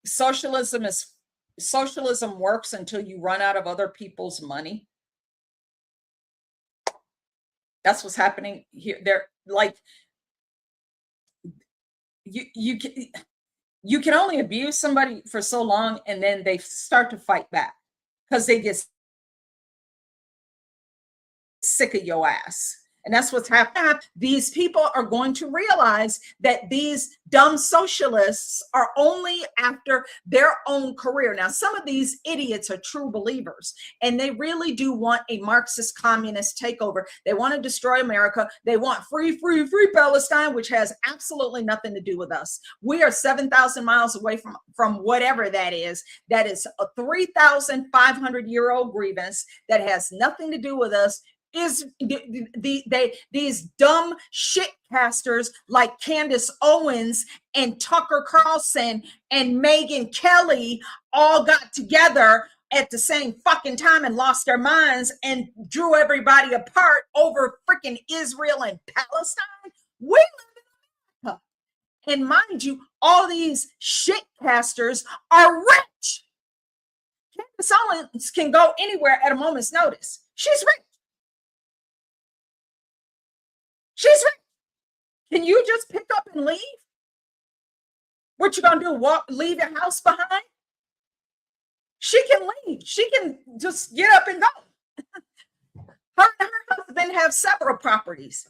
socialism works until you run out of other people's money. That's what's happening here. They're like, you can only abuse somebody for so long, and then they start to fight back because they get sick of your ass. And that's what's happening. These people are going to realize that these dumb socialists are only after their own career. Now, some of these idiots are true believers, and they really do want a Marxist communist takeover. They want to destroy America. They want free Palestine, which has absolutely nothing to do with us. We are 7,000 miles away from whatever that is. That is a 3,500-year-old grievance that has nothing to do with us. Is these dumb shit casters like Candace Owens and Tucker Carlson and Megyn Kelly all got together at the same fucking time and lost their minds and drew everybody apart over freaking Israel and Palestine. We live in America. And mind you, all these shit casters are rich. Candace Owens can go anywhere at a moment's notice. She's rich. She's rich. Can you just pick up and leave? What you gonna do? Leave your house behind? She can leave. She can just get up and go. Her and her husband have several properties.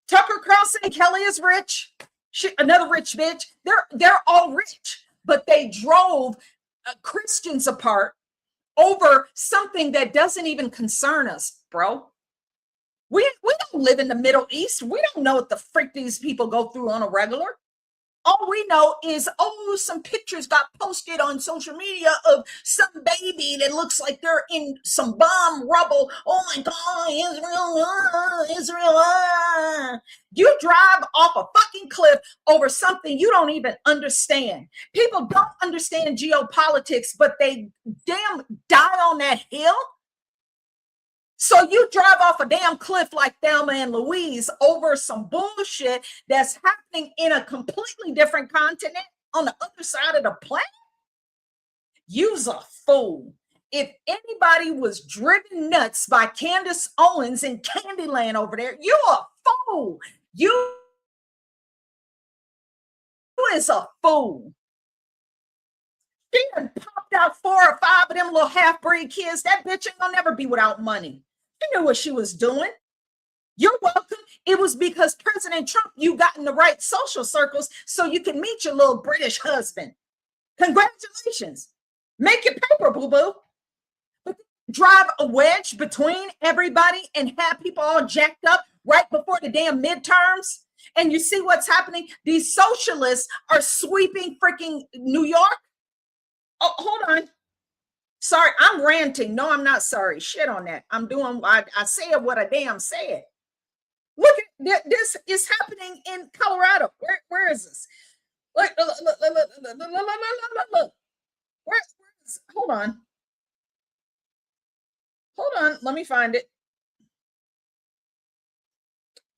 Tucker Carlson and Kelly is rich. Another rich bitch. They're all rich, but they drove Christians apart over something that doesn't even concern us, bro. We don't live in the Middle East. We don't know what the frick these people go through on a regular. All we know is, some pictures got posted on social media of some baby that looks like they're in some bomb rubble. Oh my God, Israel. You drive off a fucking cliff over something you don't even understand. People don't understand geopolitics, but they damn die on that hill. So you drive off a damn cliff like Thelma and Louise over some bullshit that's happening in a completely different continent on the other side of the planet? You's a fool. If anybody was driven nuts by Candace Owens in Candyland over there, you a fool. You is a fool. She done popped out 4 or 5 of them little half-breed kids. That bitch ain't gonna never be without money. She knew what she was doing. You're welcome. It was because President Trump, you got in the right social circles so you can meet your little British husband. Congratulations. Make your paper, boo-boo. But drive a wedge between everybody and have people all jacked up right before the damn midterms. And you see what's happening? These socialists are sweeping freaking New York. Oh, hold on. Sorry, I'm ranting. No, I'm not sorry. Shit on that. I'm doing, I said what I damn said. Look at this is happening in Colorado. Where is this? Look. Where is, hold on. Let me find it.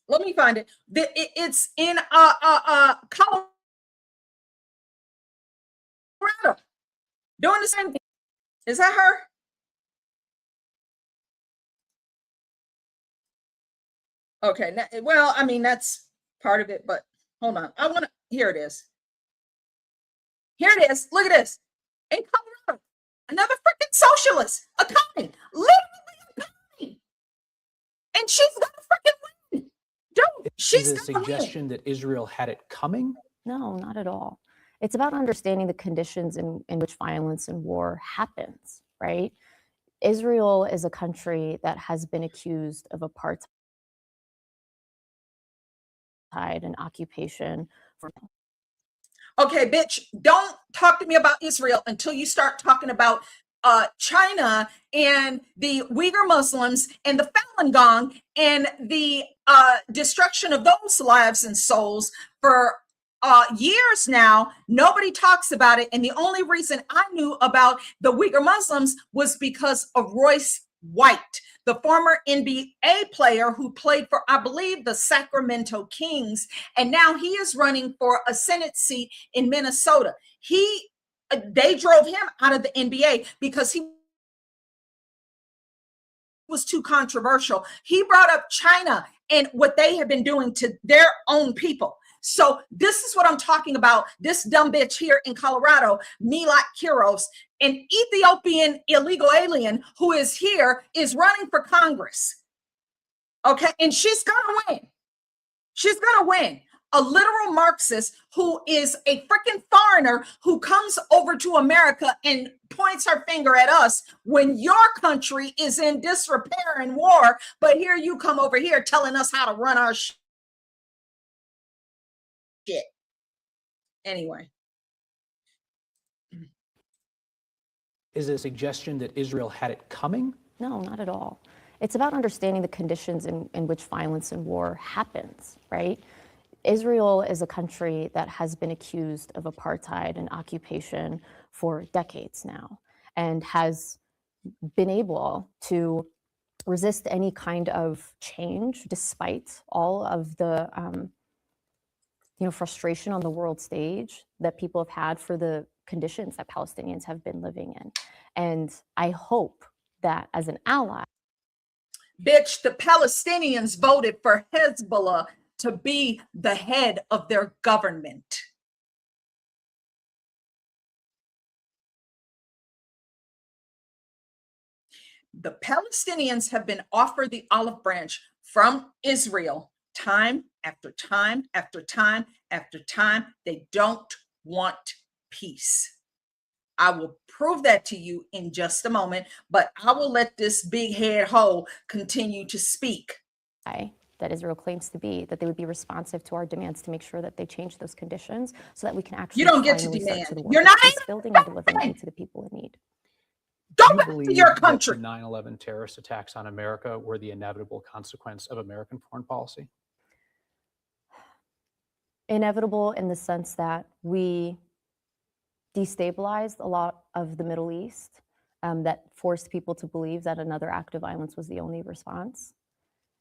It's in Colorado. Doing the same thing. Is that her? Okay. Well, I mean, that's part of it, but hold on. Here it is. Here it is. Look at this. In Colorado, another freaking socialist, a commie, literally a commie. And she's got to freaking win. Dude, she's got to win. Is it a suggestion that Israel had it coming?
No, not at all. It's about understanding the conditions in which violence and war happens, right? Israel is a country that has been accused of apartheid and occupation.
Okay, bitch, don't talk to me about Israel until you start talking about China and the Uyghur Muslims and the Falun Gong and the destruction of those lives and souls for years now. Nobody talks about it. And the only reason I knew about the Uyghur Muslims was because of Royce White, the former NBA player who played for, I believe, the Sacramento Kings. And now he is running for a Senate seat in Minnesota. They drove him out of the NBA because he was too controversial. He brought up China and what they have been doing to their own people. So this is what I'm talking about. This dumb bitch here in Colorado, Milot Kiros, an Ethiopian illegal alien who is here is running for Congress. Okay, and she's gonna win. She's gonna win. A literal Marxist who is a freaking foreigner who comes over to America and points her finger at us when your country is in disrepair and war, but here you come over here telling us how to run our shit. Anyway.
Is it a suggestion that Israel had it coming?
No, not at all. It's about understanding the conditions in which violence and war happens, right? Israel is a country that has been accused of apartheid and occupation for decades now, and has been able to resist any kind of change despite all of the frustration on the world stage that people have had for the conditions that Palestinians have been living in. And I hope that as an ally.
Bitch, the Palestinians voted for Hezbollah to be the head of their government. The Palestinians have been offered the olive branch from Israel time after time after time after time. They don't want peace. I will prove that to you in just a moment, but I will let this big head hole continue to speak.
That Israel claims to be, that they would be responsive to our demands to make sure that they change those conditions so that we can actually.
You don't get to demand. You're not
building and delivering aid to the people in need.
Go back to your country.
The 9/11 terrorist attacks on America were the inevitable consequence of American foreign policy?
Inevitable in the sense that we destabilized a lot of the Middle East, that forced people to believe that another act of violence was the only response.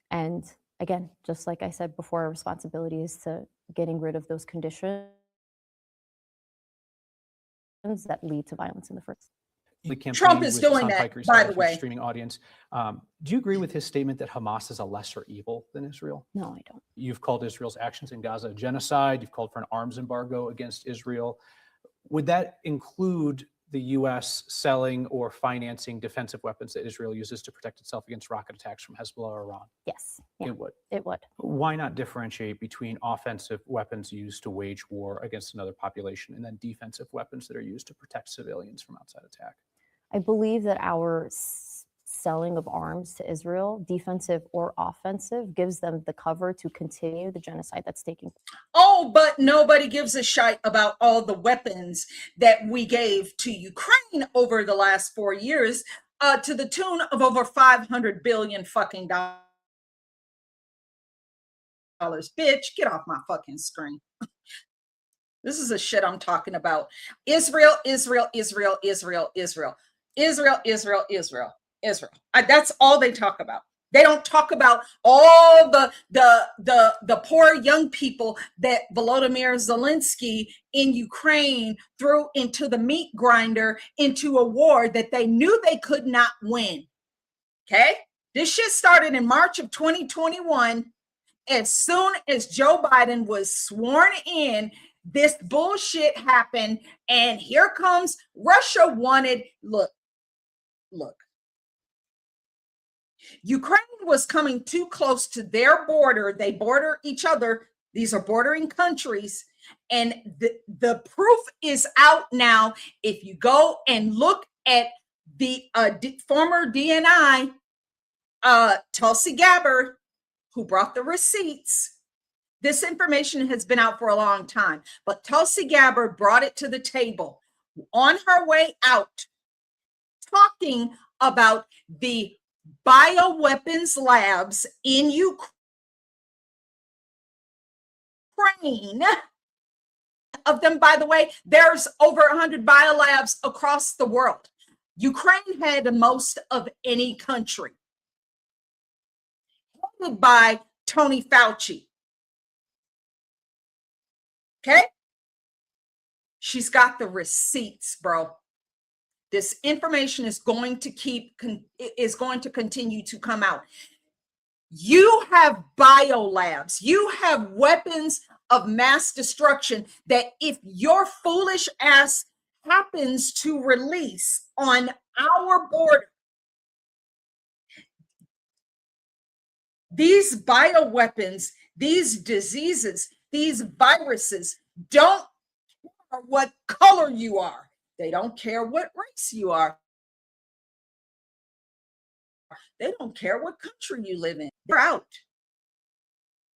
And again, just like I said before, our responsibility is to getting rid of those conditions that lead to violence in the first.
Trump is doing that, by the way.
Streaming audience. Do you agree with his statement that Hamas is a lesser evil than Israel?
No, I don't.
You've called Israel's actions in Gaza genocide. You've called for an arms embargo against Israel. Would that include the U.S. selling or financing defensive weapons that Israel uses to protect itself against rocket attacks from Hezbollah or Iran?
Yes. Yeah,
it would.
It would.
Why not differentiate between offensive weapons used to wage war against another population and then defensive weapons that are used to protect civilians from outside attack?
I believe that our selling of arms to Israel, defensive or offensive, gives them the cover to continue the genocide that's taking place.
Oh, but nobody gives a shite about all the weapons that we gave to Ukraine over the last 4 years, to the tune of over $500 billion fucking dollars. Bitch, get off my fucking screen. This is the shit I'm talking about. Israel, Israel, Israel, Israel, Israel, Israel, Israel, Israel, Israel. That's all they talk about. They don't talk about all the poor young people that Volodymyr Zelensky in Ukraine threw into the meat grinder into a war that they knew they could not win. Okay? This shit started in March of 2021. As soon as Joe Biden was sworn in, this bullshit happened, and here comes Russia wanted, look, Ukraine was coming too close to their border. They border each other. These are bordering countries. And the proof is out now. If you go and look at the former DNI, Tulsi Gabbard, who brought the receipts. This information has been out for a long time, but Tulsi Gabbard brought it to the table on her way out, talking about the bioweapons labs in Ukraine. Of them, by the way, there's over 100 biolabs across the world. Ukraine had the most of any country, headed by Tony Fauci. Okay? She's got the receipts, bro. This information is going to continue to come out. You have biolabs. You have weapons of mass destruction that if your foolish ass happens to release on our border these bioweapons, these diseases, these viruses don't care what color you are. They don't care what race you are. They don't care what country you live in. They're out.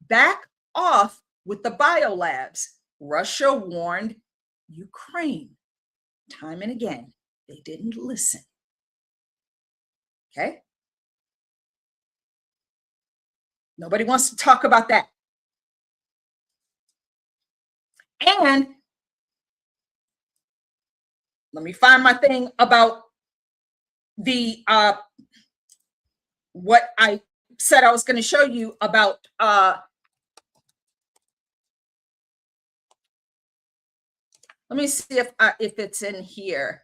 Back off with the biolabs. Russia warned Ukraine time and again. They didn't listen. Okay? Nobody wants to talk about that. And let me find my thing about the what I said I was going to show you about let me see if it's in here.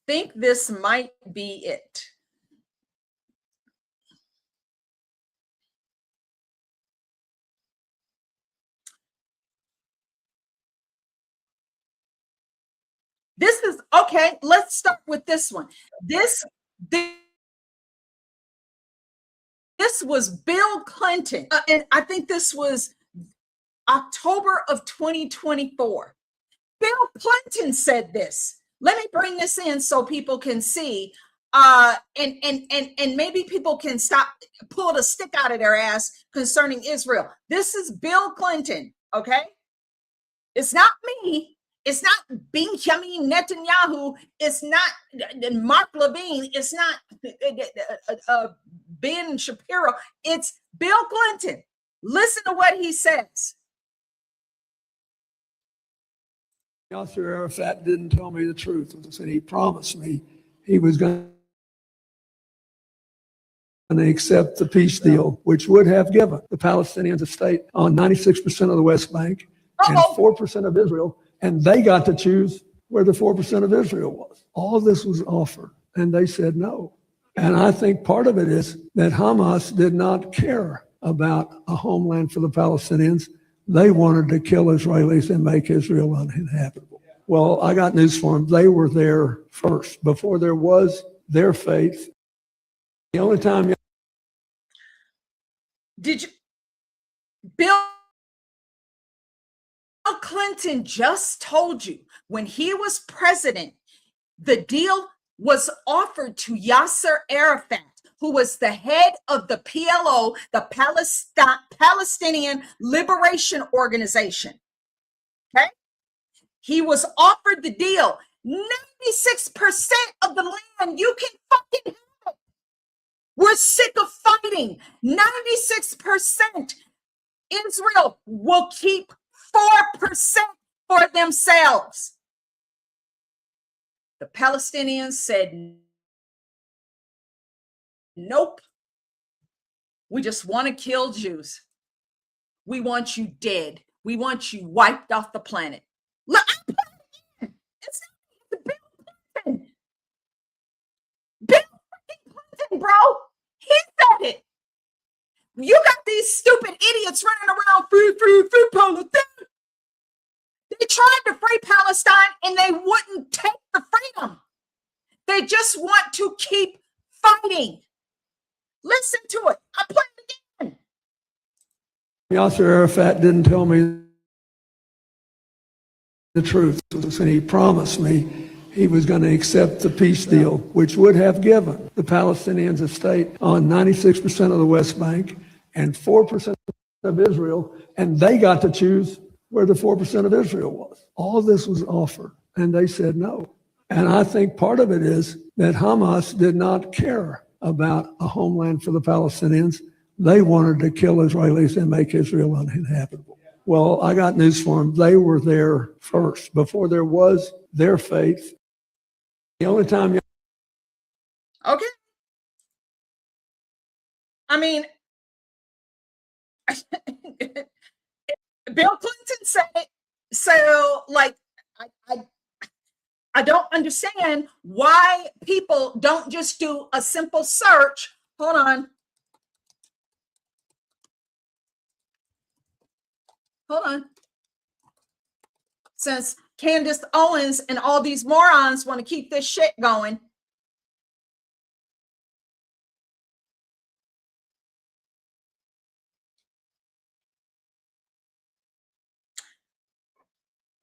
I think this might be it. This is okay. Let's start with this one. This was Bill Clinton, and I think this was October of 2024. Bill Clinton said this. Let me bring this in so people can see, and maybe people can stop, pull the stick out of their ass concerning Israel. This is Bill Clinton, okay? It's not me. It's not Benjamin Netanyahu. It's not Mark Levine. It's not Ben Shapiro. It's Bill Clinton. Listen to what he says.
Yasser Arafat didn't tell me the truth. As I said, he promised me he was going to accept the peace deal, which would have given the Palestinians a state on 96% of the West Bank and 4% of Israel, and they got to choose where the 4% of Israel was. All of this was offered, and they said no. And I think part of it is that Hamas did not care about a homeland for the Palestinians. They wanted to kill Israelis and make Israel uninhabitable. Well, I got news for them. They were there first. Before there was their faith, the only time...
Did you... Bill Clinton just told you when he was president, the deal was offered to Yasser Arafat, who was the head of the PLO, the Palestinian Liberation Organization. Okay? He was offered the deal. 96% of the land you can fucking have. We're sick of fighting. 96%. Israel will keep 4% for themselves. The Palestinians said, nope. We just want to kill Jews. We want you dead. We want you wiped off the planet. Look, I put it in. It's not Bill Clinton. Bill Clinton, bro. He said it. You got these stupid idiots running around free Palestine. They tried to free Palestine and they wouldn't take the freedom. They just want to keep fighting. Listen to it. I play it again.
Yasser Arafat didn't tell me the truth. And he promised me he was going to accept the peace deal, which would have given the Palestinians a state on 96% of the West Bank and 4% of Israel, and they got to choose where the 4% of Israel was. All of this was offered, and they said no. And I think part of it is that Hamas did not care about a homeland for the Palestinians. They wanted to kill Israelis and make Israel uninhabitable. Well, I got news for them. They were there first. Before there was their faith, the only time...
Okay. I mean, Bill Clinton said it. So, like, I don't understand why people don't just do a simple search. Hold on. hold on. Since Candace Owens and all these morons want to keep this shit going.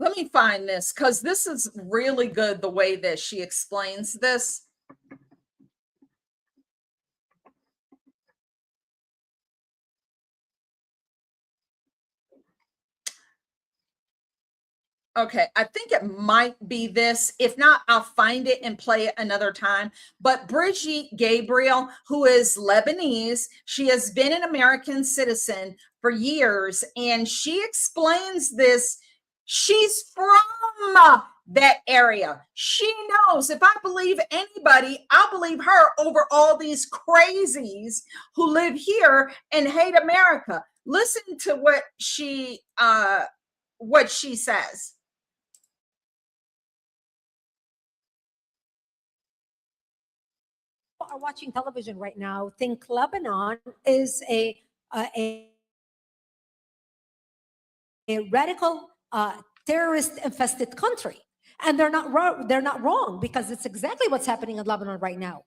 Let me find this because this is really good the way that she explains this. Okay, I think it might be this. If not, I'll find it and play it another time. But Brigitte Gabriel, who is Lebanese, she has been an American citizen for years, and she explains this. She's from that area. She knows if I believe anybody, I'll believe her over all these crazies who live here and hate America. Listen to what she says.
Are watching television right now think Lebanon is a radical terrorist infested country, and they're not wrong because it's exactly what's happening in Lebanon right now.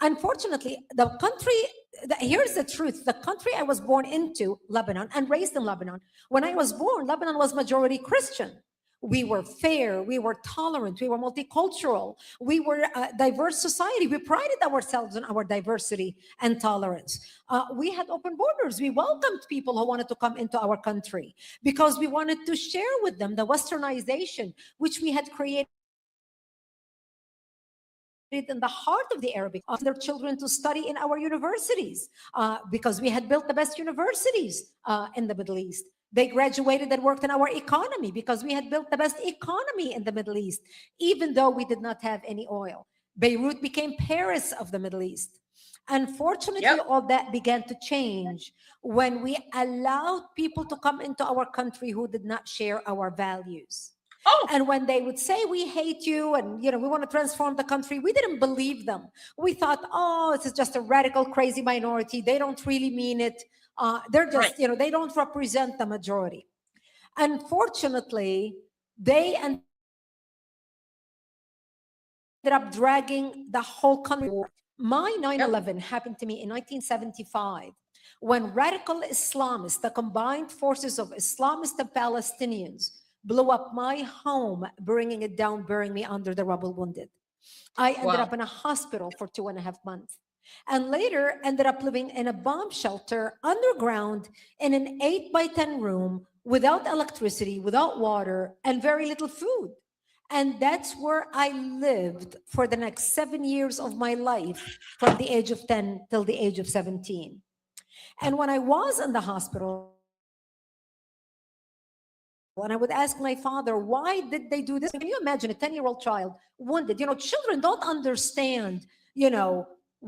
Unfortunately, the country, here's the truth, the country I was born into, Lebanon, and raised in Lebanon, when I was born, Lebanon was majority Christian. We were fair, we were tolerant, we were multicultural, we were a diverse society. We prided ourselves on our diversity and tolerance. We had open borders. We welcomed people who wanted to come into our country because we wanted to share with them the westernization which we had created in the heart of the Arabic, of their children to study in our universities because we had built the best universities in the Middle East. They graduated and worked in our economy because we had built the best economy in the Middle East, even though we did not have any oil. Beirut became Paris of the Middle East. Unfortunately, all that began to change when we allowed people to come into our country who did not share our values. And when they would say, we hate you and we want to transform the country, we didn't believe them. We thought, oh, this is just a radical, crazy minority. They don't really mean it. They're just, they don't represent the majority. Unfortunately, they ended up dragging the whole country. My 9/11 happened to me in 1975 when radical Islamists, the combined forces of Islamists and Palestinians, blew up my home, bringing it down, burying me under the rubble wounded. I ended up in a hospital for 2.5 months. And later ended up living in a bomb shelter underground in an 8x10 room without electricity, without water, and very little food. And that's where I lived for the next 7 years of my life, from the age of 10 till the age of 17. And when I was in the hospital, and I would ask my father, why did they do this? Can you imagine a 10-year-old child wounded? Children don't understand,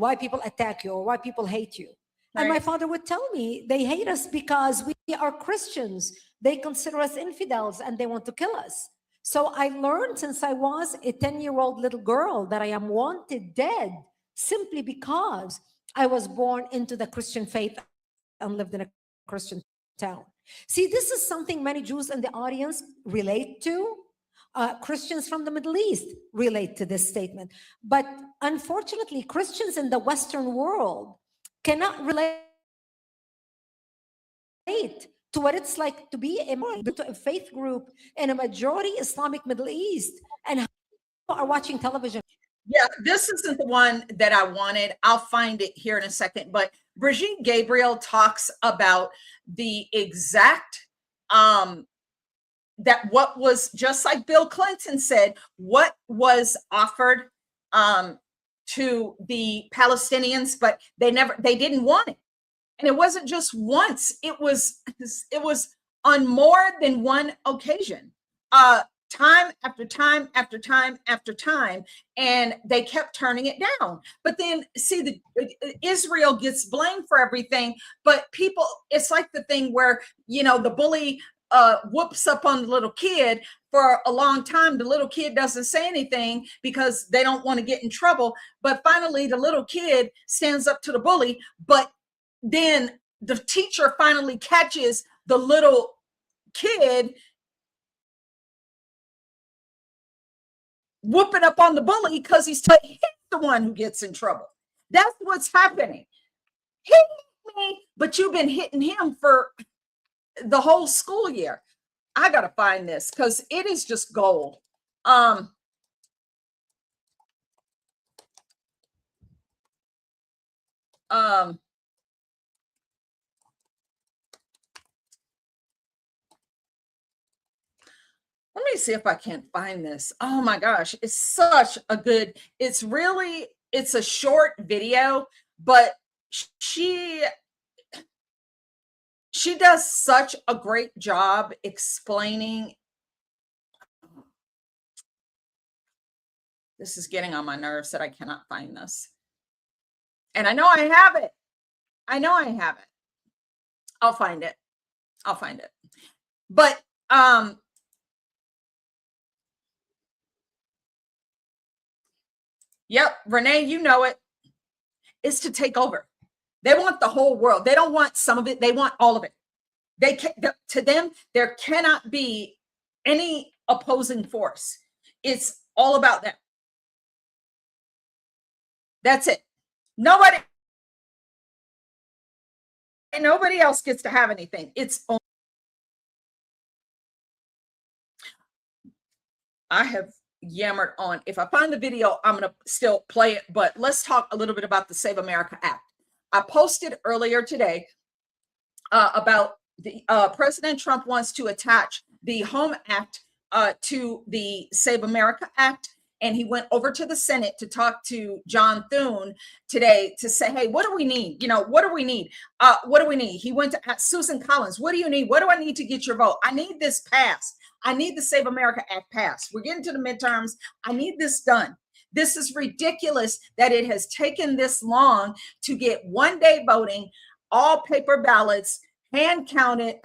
why people attack you or why people hate you. And my father would tell me, they hate us because we are Christians. They consider us infidels and they want to kill us. So I learned since I was a 10-year-old little girl that I am wanted dead simply because I was born into the Christian faith and lived in a Christian town. See, this is something many Jews in the audience relate to. Christians from the Middle East relate to this statement. But unfortunately, Christians in the Western world cannot relate to what it's like to be a faith group in a majority Islamic Middle East and how people are watching television.
Yeah, this isn't the one that I wanted. I'll find it here in a second. But Brigitte Gabriel talks about the exact that what was, just like Bill Clinton said, what was offered to the Palestinians, but they didn't want it. And it wasn't just once, it was on more than one occasion, time after time after time after time, and they kept turning it down. But then see, Israel gets blamed for everything, but people, it's like the thing where, the bully whoops up on the little kid for a long time. The little kid doesn't say anything because they don't want to get in trouble. But finally, the little kid stands up to the bully. But then the teacher finally catches the little kid whooping up on the bully because he's the one who gets in trouble. That's what's happening. He hit me, but you've been hitting him for the whole school year. I gotta find this because it is just gold. Let me see if I can't find this. Oh my gosh, it's such a good, it's a short video, but she does such a great job explaining. This is getting on my nerves that I cannot find this. And I know I have it. I'll find it. But yep, Renee, you know it. It's to take over. They want the whole world. They don't want some of it. They want all of it. To them, there cannot be any opposing force. It's all about them. That's it. Nobody else gets to have anything. It's only. I have yammered on. If I find the video, I'm going to still play it, but let's talk a little bit about the Save America Act. I posted earlier today about the President Trump wants to attach the Home Act to the Save America Act. And he went over to the Senate to talk to John Thune today to say, hey, what do we need? You know, what do we need? What do we need? He went to Susan Collins. What do you need? What do I need to get your vote? I need this passed. I need the Save America Act passed. We're getting to the midterms. I need this done. This is ridiculous that it has taken this long to get one-day voting, all paper ballots, hand counted,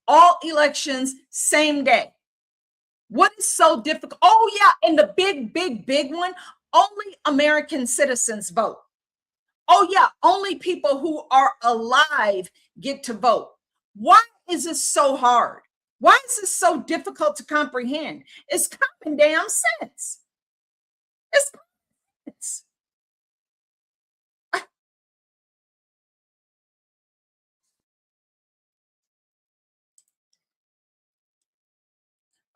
all elections, same day. What is so difficult? Oh, yeah. And the big one, only American citizens vote. Oh, yeah. Only people who are alive get to vote. Why is this so hard? Why is this so difficult to comprehend? It's common damn sense. It's common sense.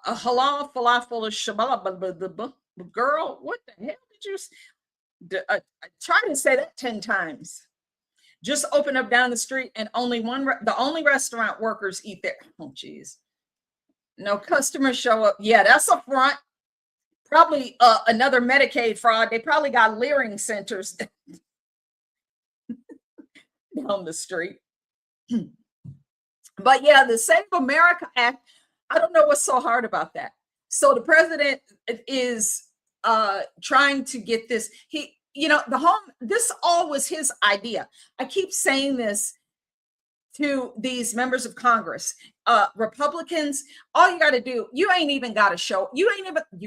A halal falafel is shabala, girl, what the hell did you try to say that 10 times? Just open up down the street and the only restaurant workers eat there. Oh, geez. No customers show up. Yeah, that's a front. Probably another Medicaid fraud. They probably got leering centers down the street. But yeah, the Save America Act, I don't know what's so hard about that. So the president is trying to get this. This all was his idea. I keep saying this to these members of Congress, Republicans. All you got to do, you ain't even got to show. You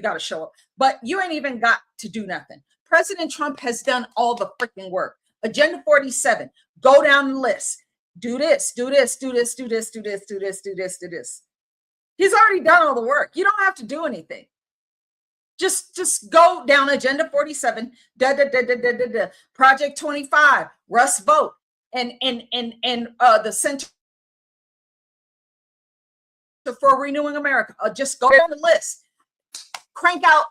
got to show up, but you ain't even got to do nothing. President Trump has done all the freaking work. Agenda 47. Go down the list. Do this. Do this. Do this. Do this. Do this. Do this. Do this. Do this. He's already done all the work. You don't have to do anything. Just go down Agenda 47, Project 25, Russ Vote, and the Center for Renewing America. Just go down the list. Crank out,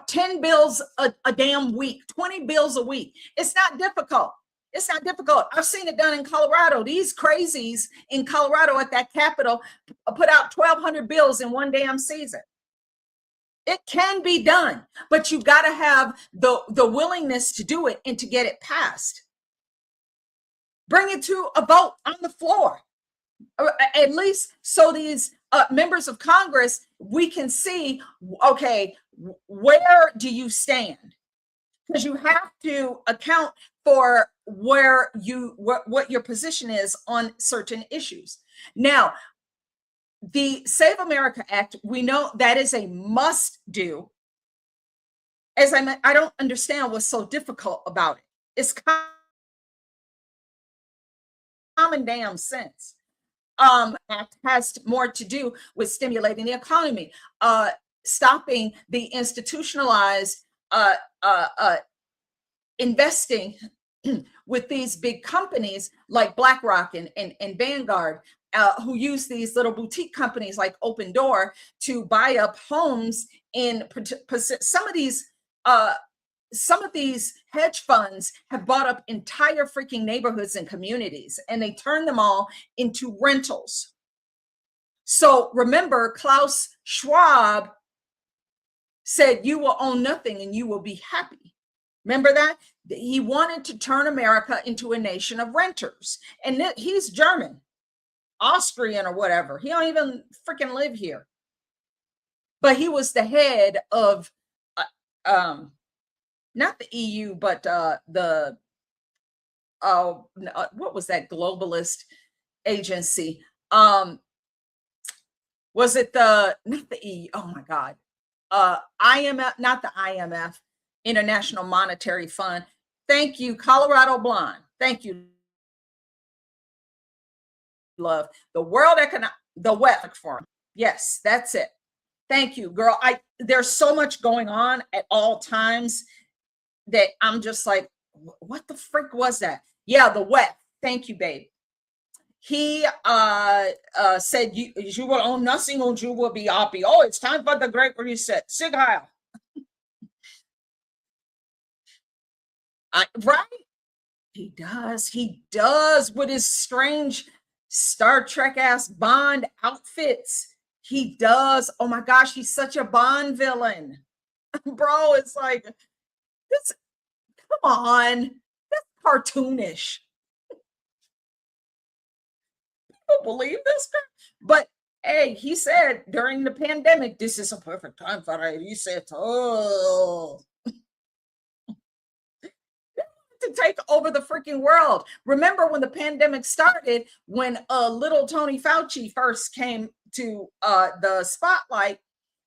10 bills a damn week, 20 bills a week. It's not difficult. It's not difficult. I've seen it done in Colorado. These crazies in Colorado at that Capitol put out 1,200 bills in one damn season. It can be done, but you got to have the willingness to do it and to get it passed. Bring it to a vote on the floor, at least so these members of Congress, we can see, okay, where do you stand? Because you have to account for what your position is on certain issues. Now, the Save America Act, we know that is a must do. As I don't understand what's so difficult about it. It's common damn sense. act has more to do with stimulating the economy, stopping the institutionalized investing with these big companies like BlackRock and Vanguard, who use these little boutique companies like Open Door to buy up homes in some of these hedge funds have bought up entire freaking neighborhoods and communities, and they turn them all into rentals. So remember, Klaus Schwab said, "You will own nothing and you will be happy." Remember that? He wanted to turn America into a nation of renters. And he's German, Austrian, or whatever. He don't even freaking live here. But he was the head of, not the EU, but what was that globalist agency? Was it not the EU? Oh my God. IMF, not the IMF, International Monetary Fund. Thank you, Colorado Blonde. Thank you, love. The Economic Forum. Yes, that's it. Thank you, girl. There's so much going on at all times that I'm just like, what the frick was that? Yeah, the WEF. Thank you, babe. He said, you will own nothing and you will be happy. Oh, it's time for the Great Reset. Sig Heil. Right? He does with his strange Star Trek ass Bond outfits. He does. Oh my gosh, he's such a Bond villain. Bro, it's like, this, come on. That's cartoonish. People believe this guy? But hey, he said during the pandemic, this is a perfect time for a reset. Oh. To take over the freaking world. Remember when the pandemic started, when little Tony Fauci first came to the spotlight,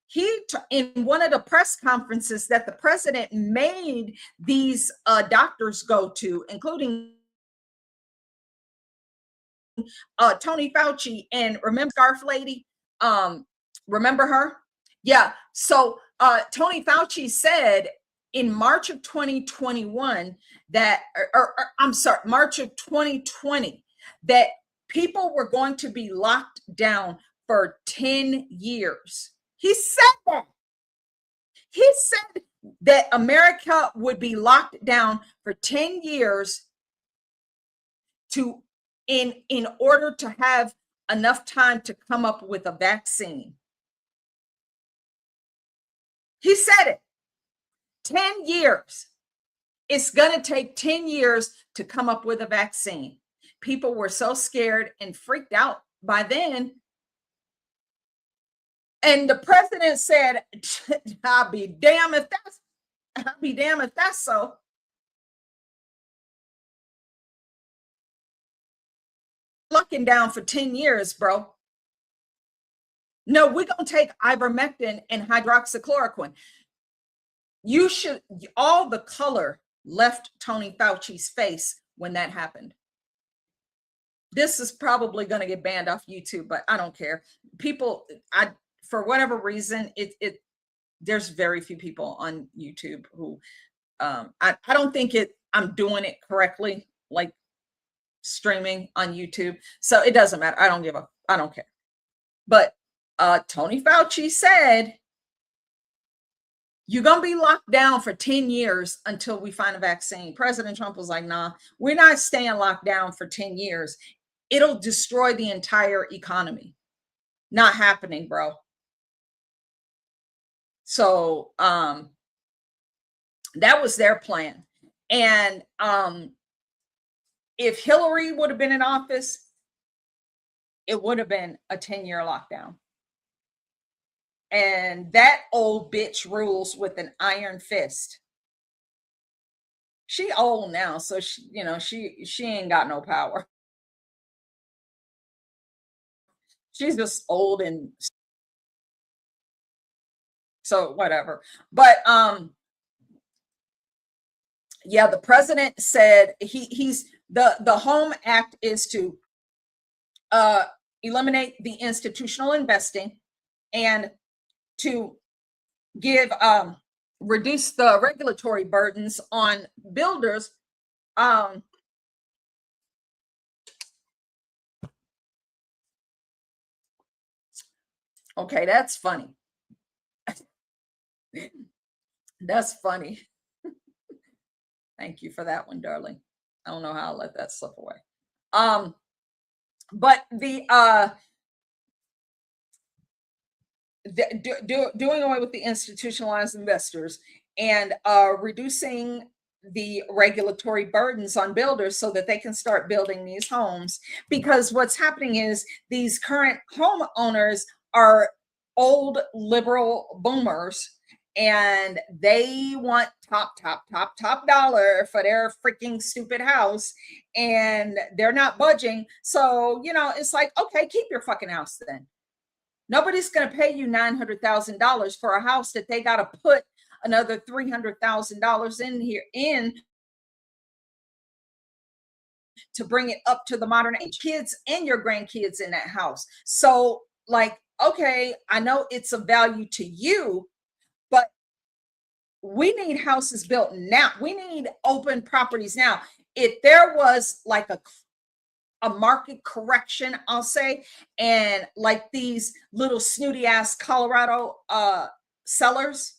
he in one of the press conferences that the president made these doctors go to, including Tony Fauci, and remember Scarf Lady? Remember her? Yeah. So Tony Fauci said in March of 2021 that, I'm sorry, March of 2020, that people were going to be locked down for 10 years. He said that. He said that America would be locked down for 10 years in order to have enough time to come up with a vaccine. He said it. 10 years. It's going to take 10 years to come up with a vaccine. People were so scared and freaked out by then. And the president said, I'll be damned if that's so. Locking down for 10 years, bro. No, we're going to take ivermectin and hydroxychloroquine. All the color left Tony Fauci's face when that happened. This is probably going to get banned off YouTube, but I don't care. People, for whatever reason, there's very few people on YouTube who, I don't think I'm doing it correctly, like streaming on YouTube. So it doesn't matter. I don't care. But Tony Fauci said, you're going to be locked down for 10 years until we find a vaccine. President Trump was like, nah, we're not staying locked down for 10 years. It'll destroy the entire economy. Not happening, bro. So that was their plan. And if Hillary would have been in office, it would have been a 10-year lockdown. And that old bitch rules with an iron fist. She old now, so she ain't got no power. She's just old, and so whatever. But yeah, the president said he's the Home Act is to eliminate the institutional investing and to give reduce the regulatory burdens on builders. Okay, that's funny. That's funny. Thank you for that one, darling. I don't know how I'll let that slip away. But the doing away with the institutionalized investors and reducing the regulatory burdens on builders so that they can start building these homes. Because what's happening is these current homeowners are old liberal boomers, and they want top dollar for their freaking stupid house, and they're not budging. So, you know, it's like, okay, keep your fucking house then. Nobody's going to pay you $900,000 for a house that they got to put another $300,000 in to bring it up to the modern age. Kids and your grandkids in that house. So, like, okay, I know it's of value to you, but we need houses built now. We need open properties now. If there was like a market correction, I'll say, and like these little snooty ass Colorado sellers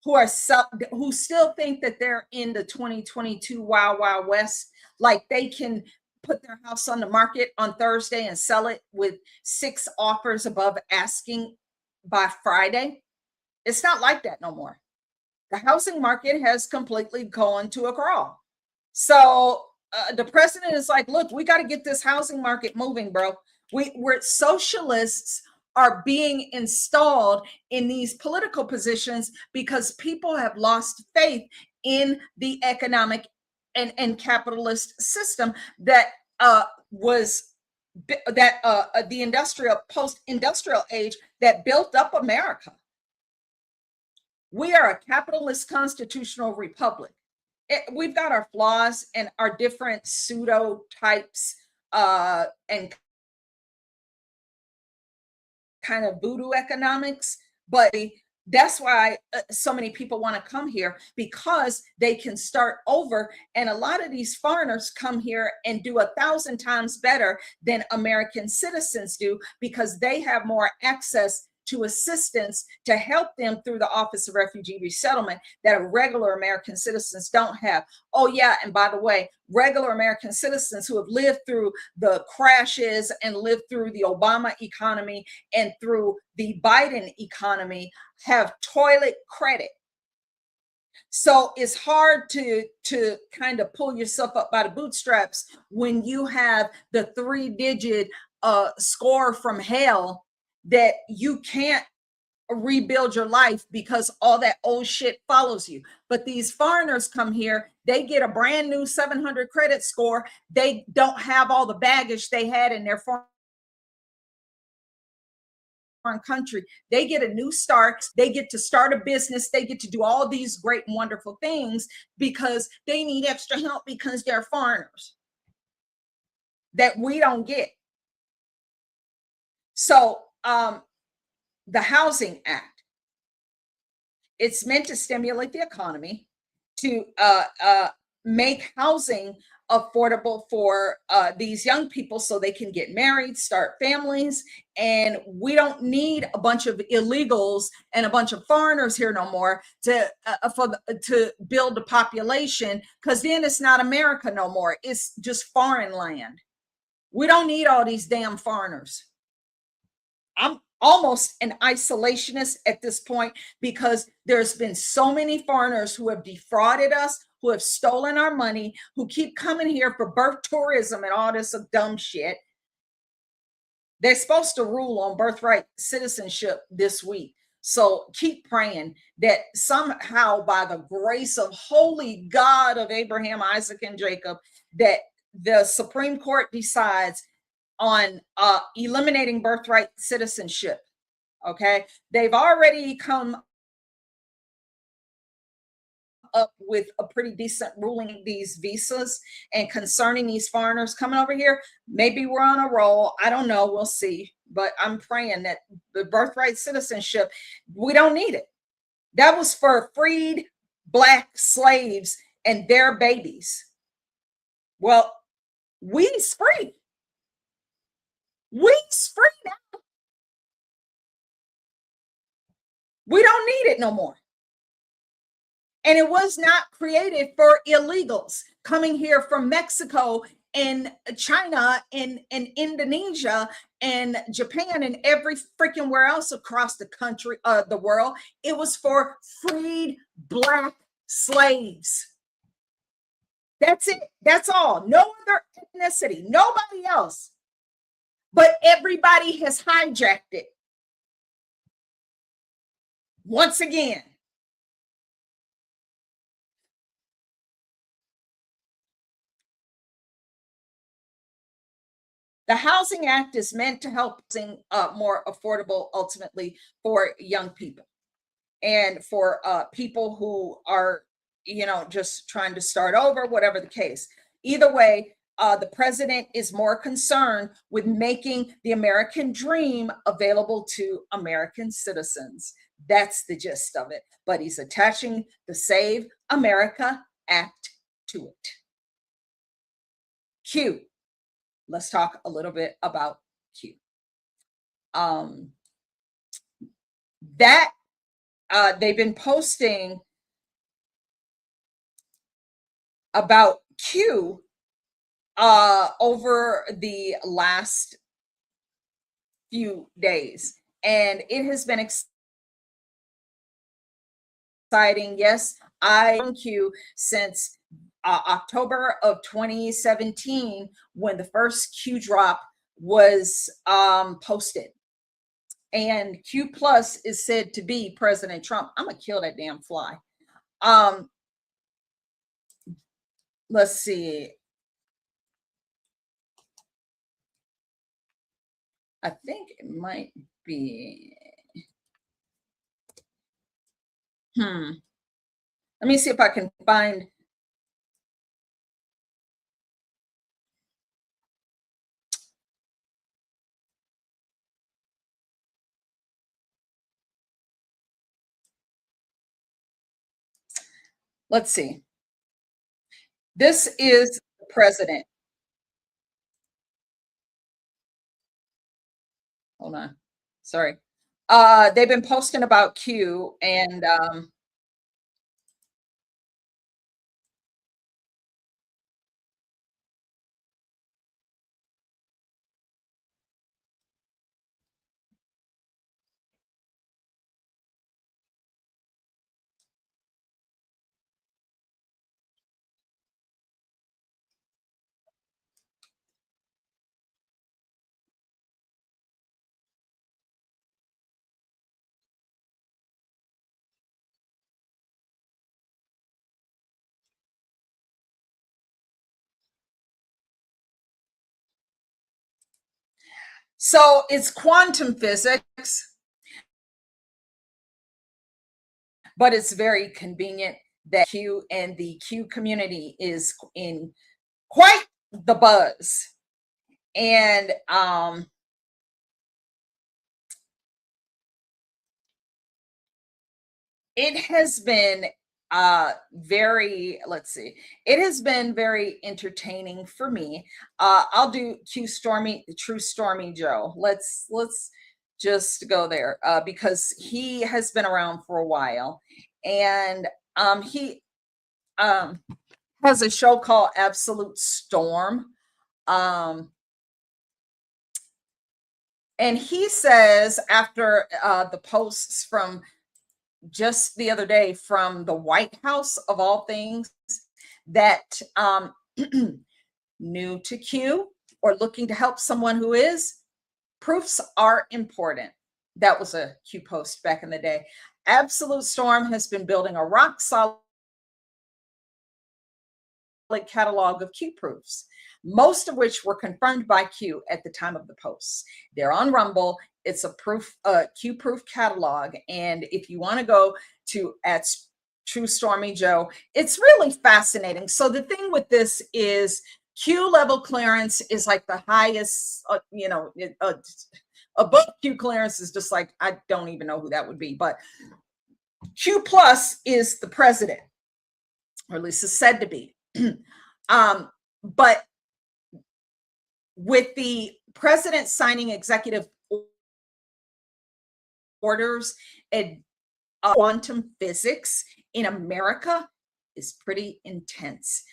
who still think that they're in the 2022 Wild Wild West, like they can put their house on the market on Thursday and sell it with 6 offers above asking by Friday. It's not like that no more. The housing market has completely gone to a crawl. So the president is like, look, we got to get this housing market moving, bro. We're socialists are being installed in these political positions because people have lost faith in the economic and capitalist system that was the post-industrial age that built up America. We are a capitalist constitutional republic. We've got our flaws and our different pseudo types and kind of voodoo economics, but that's why so many people want to come here, because they can start over. And a lot of these foreigners come here and do 1,000 times better than American citizens do, because they have more access to assistance to help them through the Office of Refugee Resettlement that regular American citizens don't have. Oh yeah, and by the way, regular American citizens who have lived through the crashes and lived through the Obama economy and through the Biden economy have toilet credit. So it's hard to kind of pull yourself up by the bootstraps when you have the 3-digit score from hell that you can't rebuild your life because all that old shit follows you. But these foreigners come here, they get a brand new 700 credit score. They don't have all the baggage they had in their foreign country. They get a new start. They get to start a business. They get to do all these great and wonderful things because they need extra help because they're foreigners that we don't get. So the Housing Act, it's meant to stimulate the economy, to make housing affordable for these young people so they can get married, start families. And we don't need a bunch of illegals and a bunch of foreigners here no more to build a population, because then it's not America no more. It's just foreign land. We don't need all these damn foreigners. I'm almost an isolationist at this point, because there's been so many foreigners who have defrauded us, who have stolen our money, who keep coming here for birth tourism and all this dumb shit. They're supposed to rule on birthright citizenship this week. So keep praying that somehow, by the grace of holy God of Abraham, Isaac, and Jacob, that the Supreme Court decides on eliminating birthright citizenship. Okay, they've already come up with a pretty decent ruling these visas and concerning these foreigners coming over here, maybe we're on a roll. I don't know. We'll see. But I'm praying that the birthright citizenship, we don't need it. That was for freed Black slaves and their babies. Well, we's free. We's free now. We don't need it no more. And it was not created for illegals coming here from Mexico and China and Indonesia and Japan and every freaking where else across the country, the world. It was for freed Black slaves. That's it. That's all. No other ethnicity, nobody else. But everybody has hijacked it. Once again. The Housing Act is meant to help more affordable ultimately for young people and for people who are, you know, just trying to start over, whatever the case. Either way, the president is more concerned with making the American dream available to American citizens. That's the gist of it. But he's attaching the Save America Act to it. Q. Let's talk a little bit about Q. They've been posting about Q over the last few days, and it has been exciting. Yes, I own Q since October of 2017, when the first Q drop was posted. And Q Plus is said to be President Trump. I'm gonna kill that damn fly. Let's see. I think it might be. Let me see if I can find. Let's see. This is the president. Hold on. Sorry. They've been posting about Q, and so it's quantum physics, but it's very convenient that Q and the Q community is in quite the buzz. And it has been it has been very entertaining for me. I'll do Q Stormy, the true Stormy Joe. Let's just go there because he has been around for a while, and he has a show called Absolute Storm. And he says, after the posts from just the other day from the White House, of all things, that new to Q or looking to help someone who is, proofs are important. That was a Q post back in the day. Absolute Storm has been building a rock solid catalog of Q proofs, most of which were confirmed by Q at the time of the posts. They're on Rumble. It's a Q proof catalog. And if you want to go to at True Stormy Joe. It's really fascinating. So the thing with this is Q level clearance is like the highest, above Q clearance is just like, I don't even know who that would be, but Q plus is the president, or at least is said to be. But with the president signing executive orders, and quantum physics in America is pretty intense.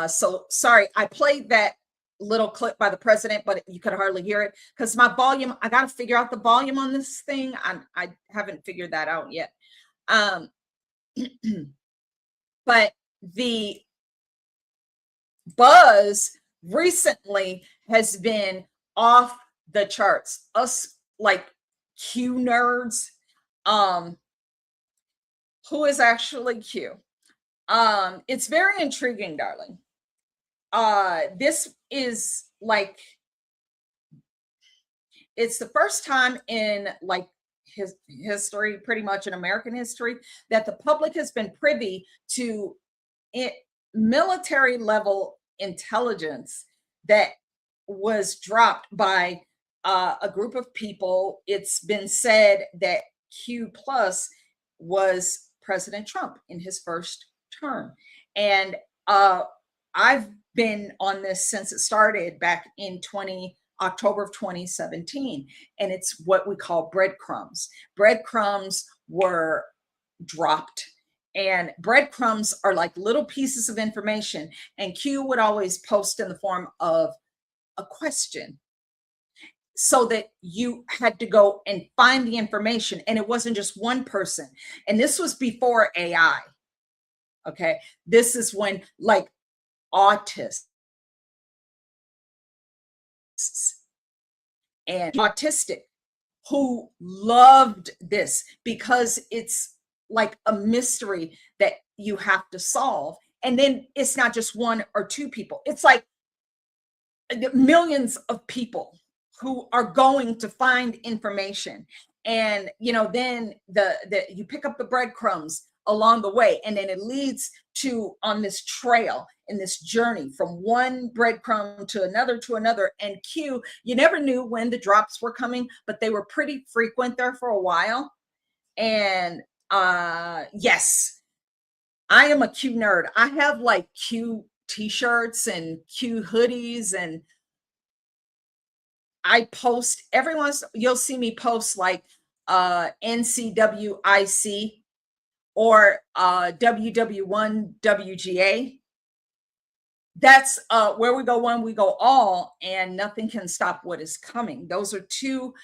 So sorry, I played that little clip by the president, but you could hardly hear it because my volume, I got to figure out the volume on this thing. I haven't figured that out yet. But the buzz recently has been off the charts. Us like Q nerds, who is actually Q. It's very intriguing, darling. This is like, it's the first time in like his history, pretty much in American history, that the public has been privy to military level intelligence that was dropped by a group of people. It's been said that Q plus was President Trump in his first term. And I've been on this since it started back in October of 2017. And it's what we call breadcrumbs. Breadcrumbs were dropped. And breadcrumbs are like little pieces of information. And Q would always post in the form of a question, so that you had to go and find the information. And it wasn't just one person. And this was before AI. Okay. This is when like autists and autistic who loved this because it's like a mystery that you have to solve. And then it's not just one or two people. It's like millions of people who are going to find information. And, then you pick up the breadcrumbs along the way, and then it leads to on this trail in this journey from one breadcrumb to another. And Q, you never knew when the drops were coming, but they were pretty frequent there for a while. And yes, I am a Q nerd. I have like Q t-shirts and Q hoodies, and I post every once, you'll see me post like NCWIC or WW1 WGA. That's where we go one, we go all, and nothing can stop what is coming. Those are two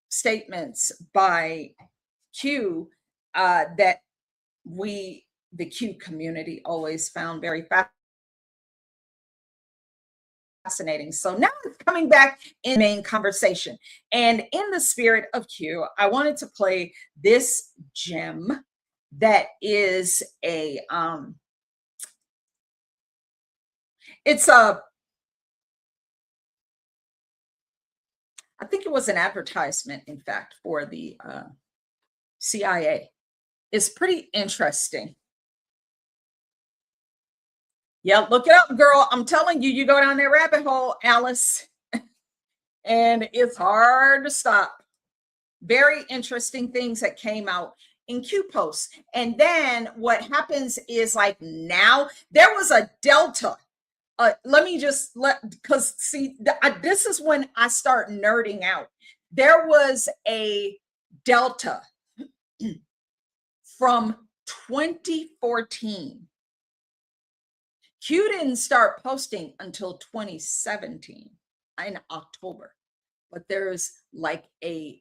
statements by Q that the Q community always found very fascinating. So now it's coming back in the main conversation. And in the spirit of Q, I wanted to play this gem that is a I think it was an advertisement, in fact, for the CIA. It's pretty interesting. Yeah, look it up, girl. I'm telling you, you go down that rabbit hole, Alice, and it's hard to stop. Very interesting things that came out in Q posts. And then what happens is like now there was a Delta. Because see, this is when I start nerding out. There was a Delta from 2014. Q didn't start posting until 2017 in October, but there's like a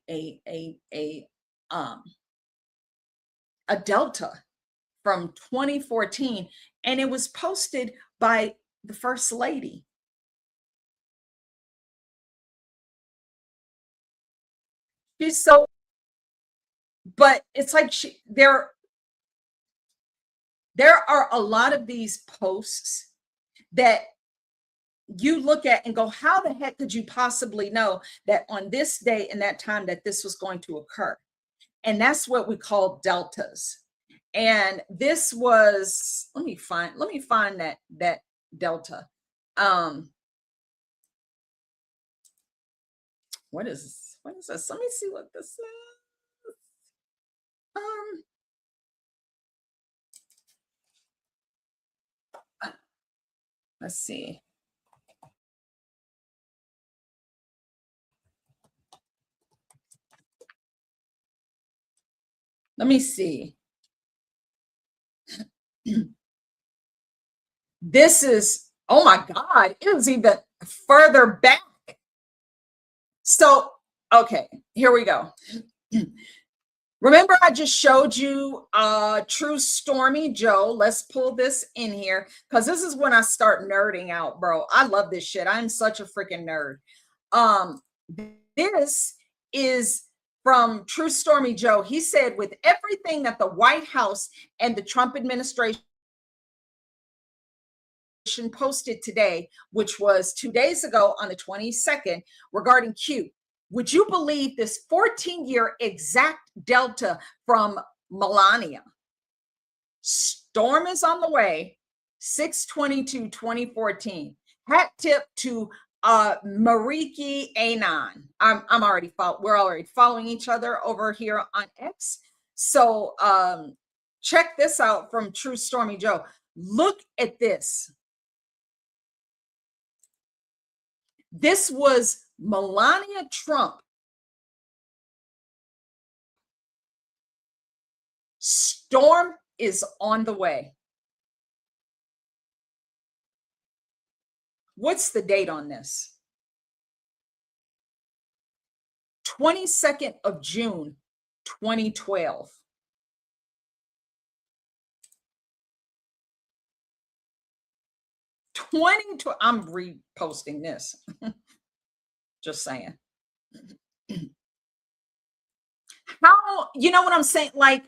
Delta from 2014, and it was posted by the First Lady. She's so, but it's like there are a lot of these posts that you look at and go, how the heck could you possibly know that on this day and that time that this was going to occur? And that's what we call deltas. And this was, let me find that Delta. What is this? Let me see what this is. Let's see. Let me see. This is, oh my God, it was even further back. So, okay, here we go. Remember, I just showed you True Stormy Joe. Let's pull this in here because this is when I start nerding out, bro. I love this shit. I'm such a freaking nerd. This is from True Stormy Joe. He said, with everything that the White House and the Trump administration posted today, which was 2 days ago on the 22nd, regarding Q, would you believe this 14-year exact Delta from Melania? Storm is on the way, 6/22/2014. Hat tip to Mariki Anon. We're already following each other over here on X. So check this out from True Stormy Joe. Look at this. This was Melania Trump. Storm is on the way. What's the date on this? 22nd of June, 2012. I'm reposting this. Just saying. How, you know what I'm saying? Like,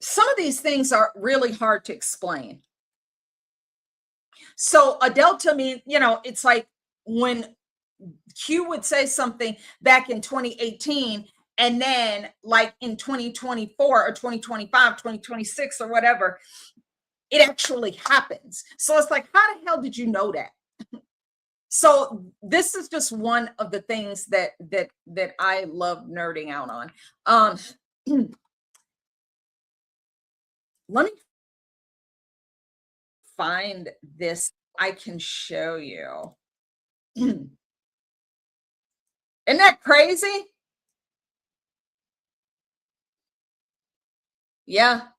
some of these things are really hard to explain. So a Delta mean, you know, it's like when Q would say something back in 2018, and then like in 2024 or 2025, 2026 or whatever, it actually happens. So it's like, how the hell did you know that? So this is just one of the things that I love nerding out on. Let me find this. I can show you. Isn't that crazy? Yeah.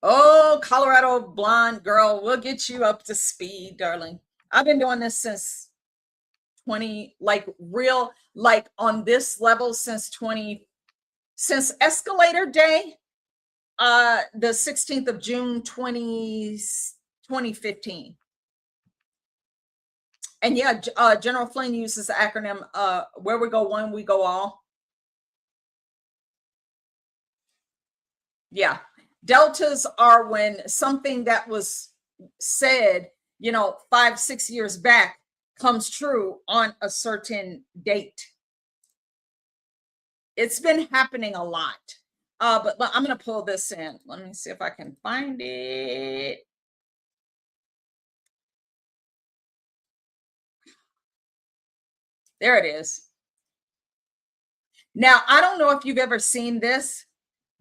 Oh, Colorado blonde girl, we'll get you up to speed, darling. I've been doing this since 20, like real, like on this level since Escalator Day, the 16th of June, 2015. And yeah, General Flynn uses the acronym, where we go one, we go all. Yeah. Deltas are when something that was said, you know, 5-6 years back comes true on a certain date. It's been happening a lot. But I'm going to pull this in. Let me see if I can find it. There it is. Now, I don't know if you've ever seen this,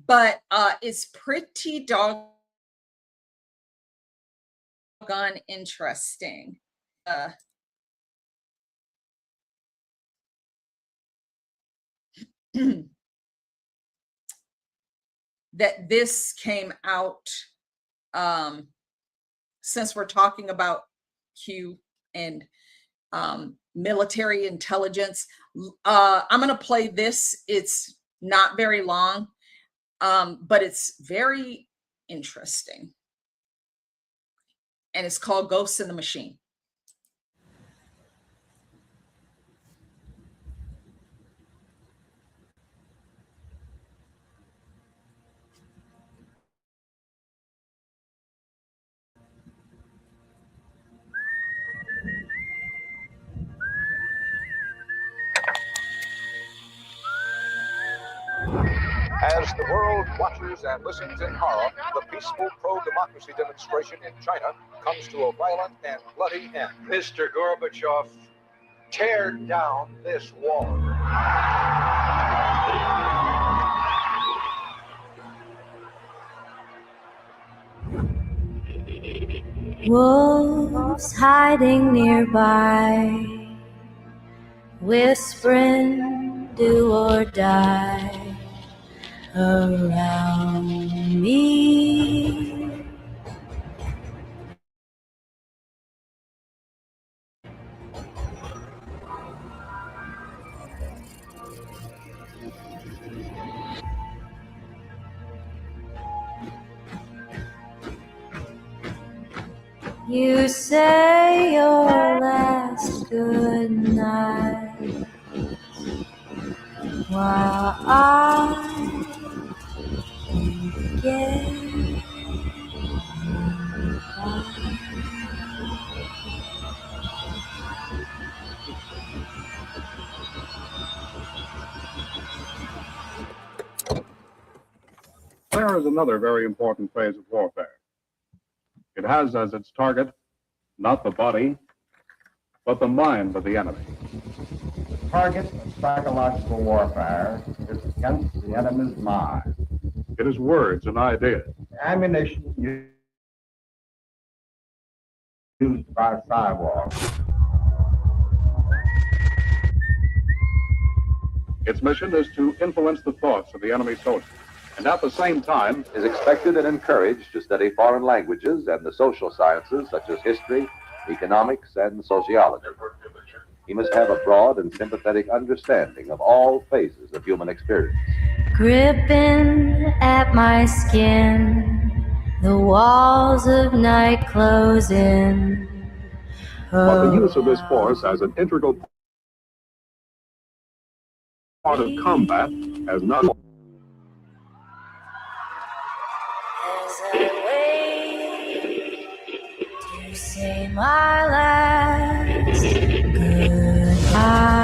but it's pretty doggone interesting. That this came out, since we're talking about Q and military intelligence. I'm going to play this. It's not very long, but it's very interesting. And it's called Ghosts in the Machine.
As the world watches and listens in horror, the peaceful pro-democracy demonstration in China comes to a violent and bloody end. Mr. Gorbachev, tear down this wall.
Wolves hiding nearby, whispering do or die around me. You say your last good night while I get
There is another very important phase of warfare. It has as its target not the body, but the mind of the enemy.
The target of psychological warfare is against the enemy's mind.
It is words and ideas.
Ammunition used by cyborgs.
Its mission is to influence the thoughts of the enemy soldiers, and at the same time
is expected and encouraged to study foreign languages and the social sciences such as history, economics, and sociology. He must have a broad and sympathetic understanding of all phases of human experience.
gripping at my skin, the walls of night close in.
But the use of this force as an integral part of combat has not.
As I wait to say my last goodbye.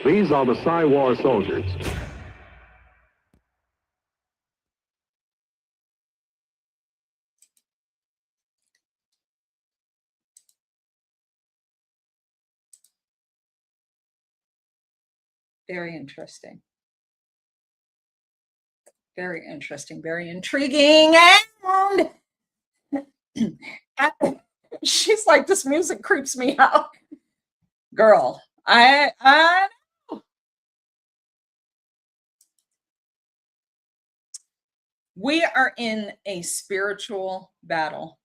These are the Psy-War soldiers.
Very interesting. Very interesting, very intriguing. And she's like, this music creeps me out. Girl, I know. We are in a spiritual battle.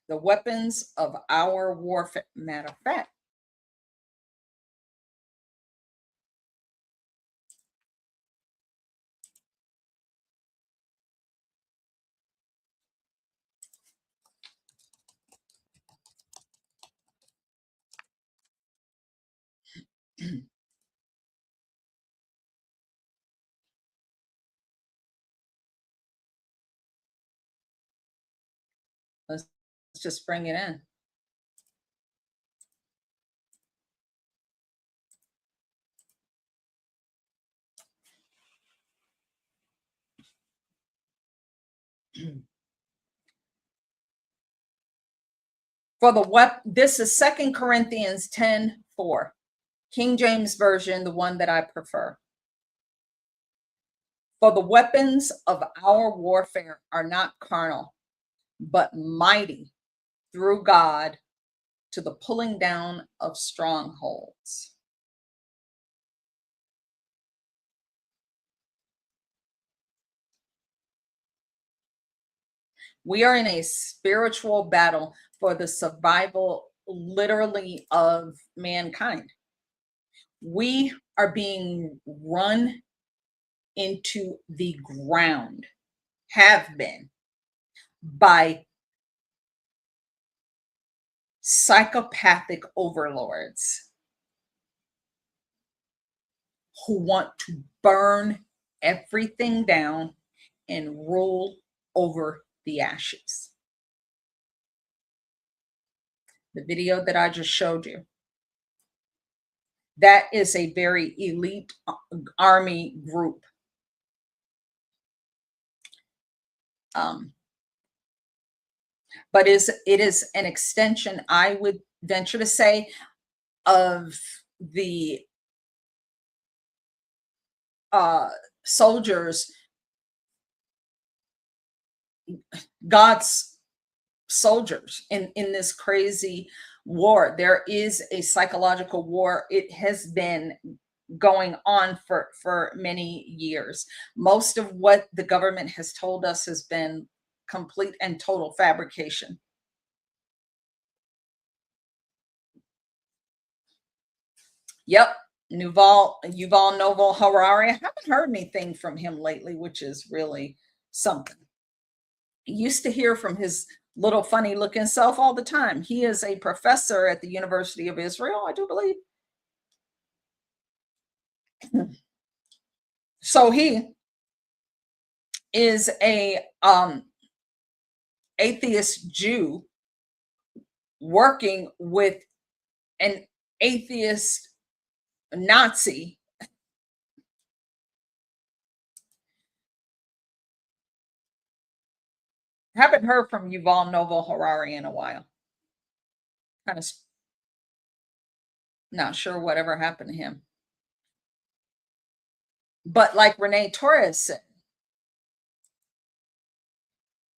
The weapons of our warfare, matter of fact, let's just bring it in. For the this is 2 Corinthians 10:4, King James Version, the one that I prefer. For the weapons of our warfare are not carnal, but mighty through God to the pulling down of strongholds. We are in a spiritual battle for the survival, literally, of mankind. We are being run into the ground, have been, by psychopathic overlords who want to burn everything down and rule over the ashes. The video that I just showed you, that is a very elite army group. But it is an extension, I would venture to say, of the soldiers, God's soldiers in this crazy war. There is a psychological war. It has been going on for many years. Most of what the government has told us has been complete and total fabrication. Yep. Yuval Noah Harari. I haven't heard anything from him lately, which is really something. I used to hear from his little funny looking self all the time. He is a professor at the University of Israel, I do believe. So he is a atheist Jew working with an atheist Nazi. Haven't heard from Yuval Noah Harari in a while. Kind of not sure whatever happened to him. But like Renee Torres said,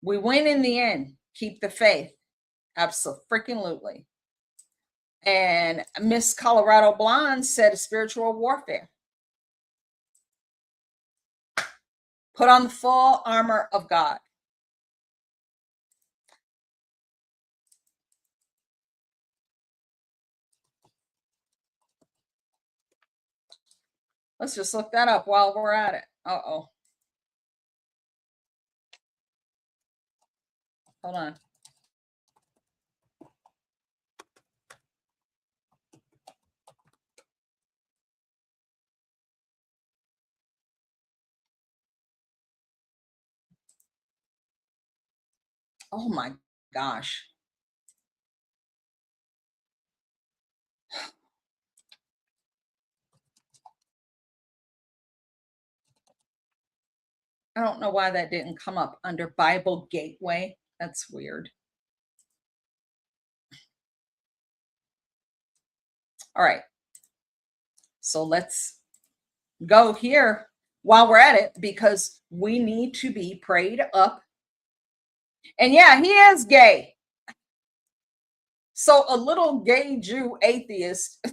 we win in the end. Keep the faith. Absolutely. And Miss Colorado Blonde said spiritual warfare. Put on the full armor of God. Let's just look that up while we're at it. Uh-oh. Hold on. Oh my gosh. I don't know why that didn't come up under Bible Gateway. That's weird. All right. So let's go here while we're at it, because we need to be prayed up. And yeah, he is gay. So a little gay Jew atheist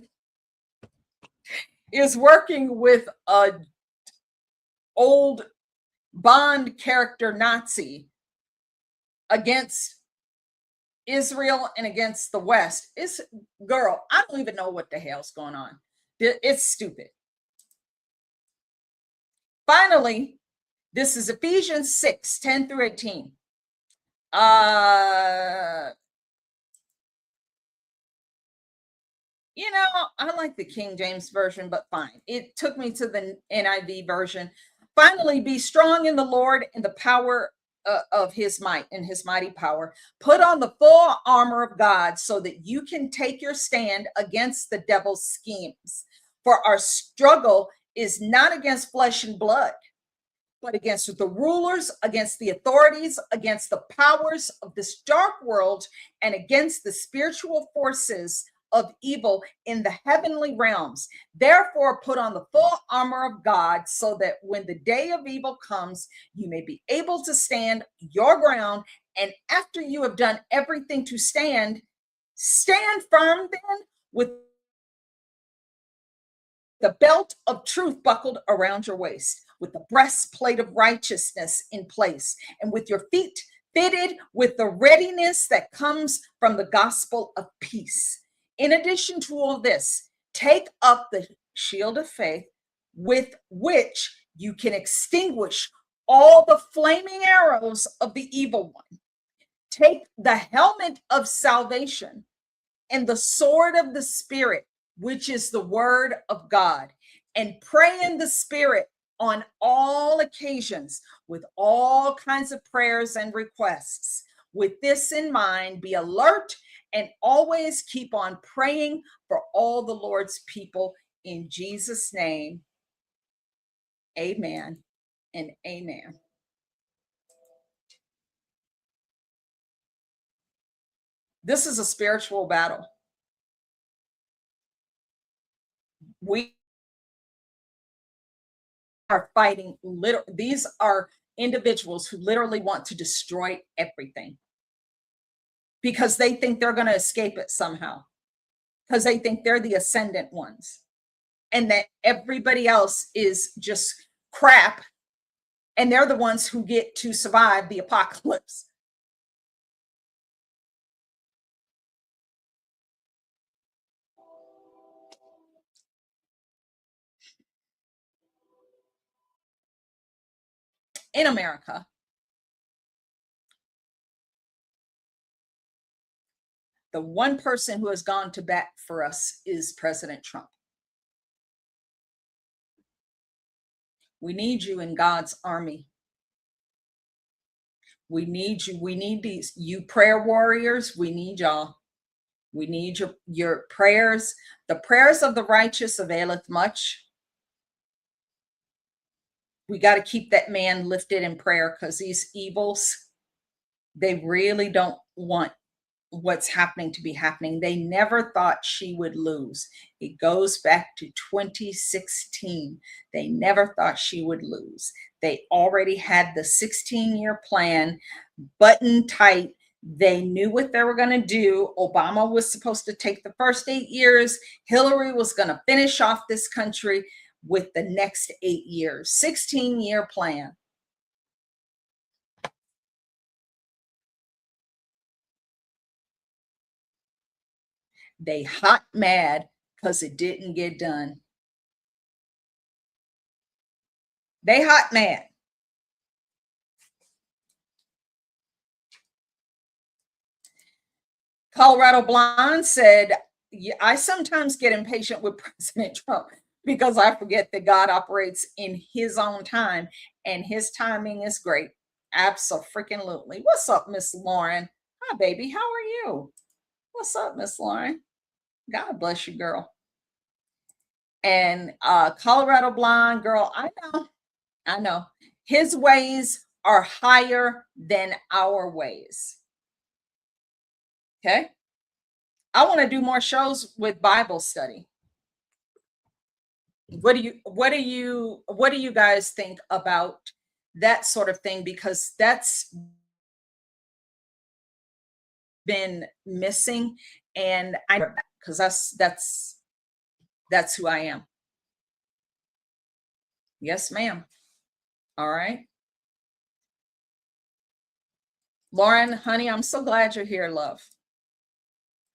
is working with a old Bond character Nazi against Israel and against the West. It's, girl, I don't even know what the hell's going on. It's stupid. Finally, this is Ephesians 6, 10 through 18. You know, I like the King James Version, but fine. It took me to the NIV version. Finally, be strong in the Lord and the power of his might and his mighty power. Put on the full armor of God so that you can take your stand against the devil's schemes. For our struggle is not against flesh and blood, but against the rulers, against the authorities, against the powers of this dark world, and against the spiritual forces of evil in the heavenly realms. Therefore, put on the full armor of God so that when the day of evil comes, you may be able to stand your ground. And after you have done everything to stand, stand firm then with the belt of truth buckled around your waist, with the breastplate of righteousness in place, and with your feet fitted with the readiness that comes from the gospel of peace. In addition to all this, take up the shield of faith with which you can extinguish all the flaming arrows of the evil one. Take the helmet of salvation and the sword of the Spirit, which is the word of God, and pray in the Spirit on all occasions with all kinds of prayers and requests. With this in mind, be alert and always keep on praying for all the Lord's people in Jesus' name. Amen and amen. This is a spiritual battle. We are fighting, these are individuals who literally want to destroy everything because they think they're going to escape it somehow, because they think they're the ascendant ones and that everybody else is just crap and they're the ones who get to survive the apocalypse. In America, the one person who has gone to bat for us is President Trump. We need you in God's army. We need you. We need these, you prayer warriors. We need y'all. We need your prayers. The prayers of the righteous availeth much. We got to keep that man lifted in prayer because these evils, they really don't want what's happening to be happening. They never thought she would lose. It goes back to 2016. They never thought she would lose. They already had the 16-year plan buttoned tight. They knew what they were going to do. Obama was supposed to take the first 8 years. Hillary was going to finish off this country with the next 8 years. 16-year plan. They hot mad because it didn't get done. They hot mad. Colorado Blonde said, I sometimes get impatient with President Trump because I forget that God operates in his own time and his timing is great. Abso-freaking-lutely. What's up, Miss Lauren? Hi, baby. How are you? What's up, Miss Lauren? God bless you, girl. And Colorado Blonde girl, I know. His ways are higher than our ways. Okay. I want to do more shows with Bible study. What do you guys think about that sort of thing? Because that's been missing, and I know that because that's who I am. Yes, ma'am. All right. Lauren, honey, I'm so glad you're here, love.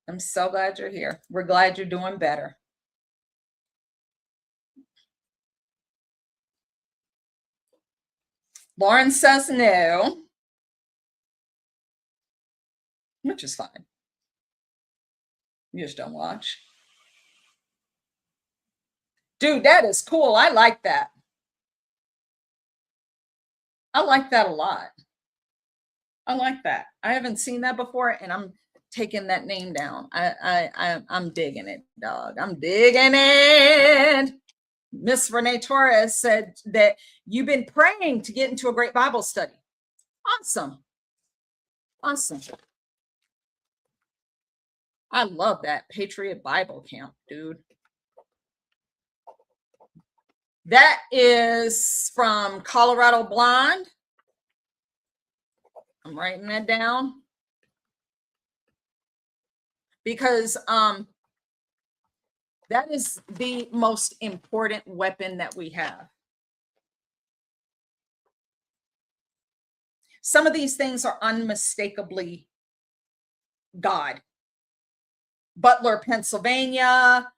I'm so glad you're here. We're glad you're doing better. Lauren says no, which is fine. You just don't watch. Dude, that is cool. I like that. I like that a lot. I like that. I haven't seen that before, and I'm taking that name down. I'm digging it, dog. I'm digging it. Miss Renee Torres said that you've been praying to get into a great Bible study. Awesome. Awesome. I love that Patriot Bible camp, dude. That is from Colorado Blonde. I'm writing that down because that is the most important weapon that we have. Some of these things are unmistakably God. Butler, Pennsylvania,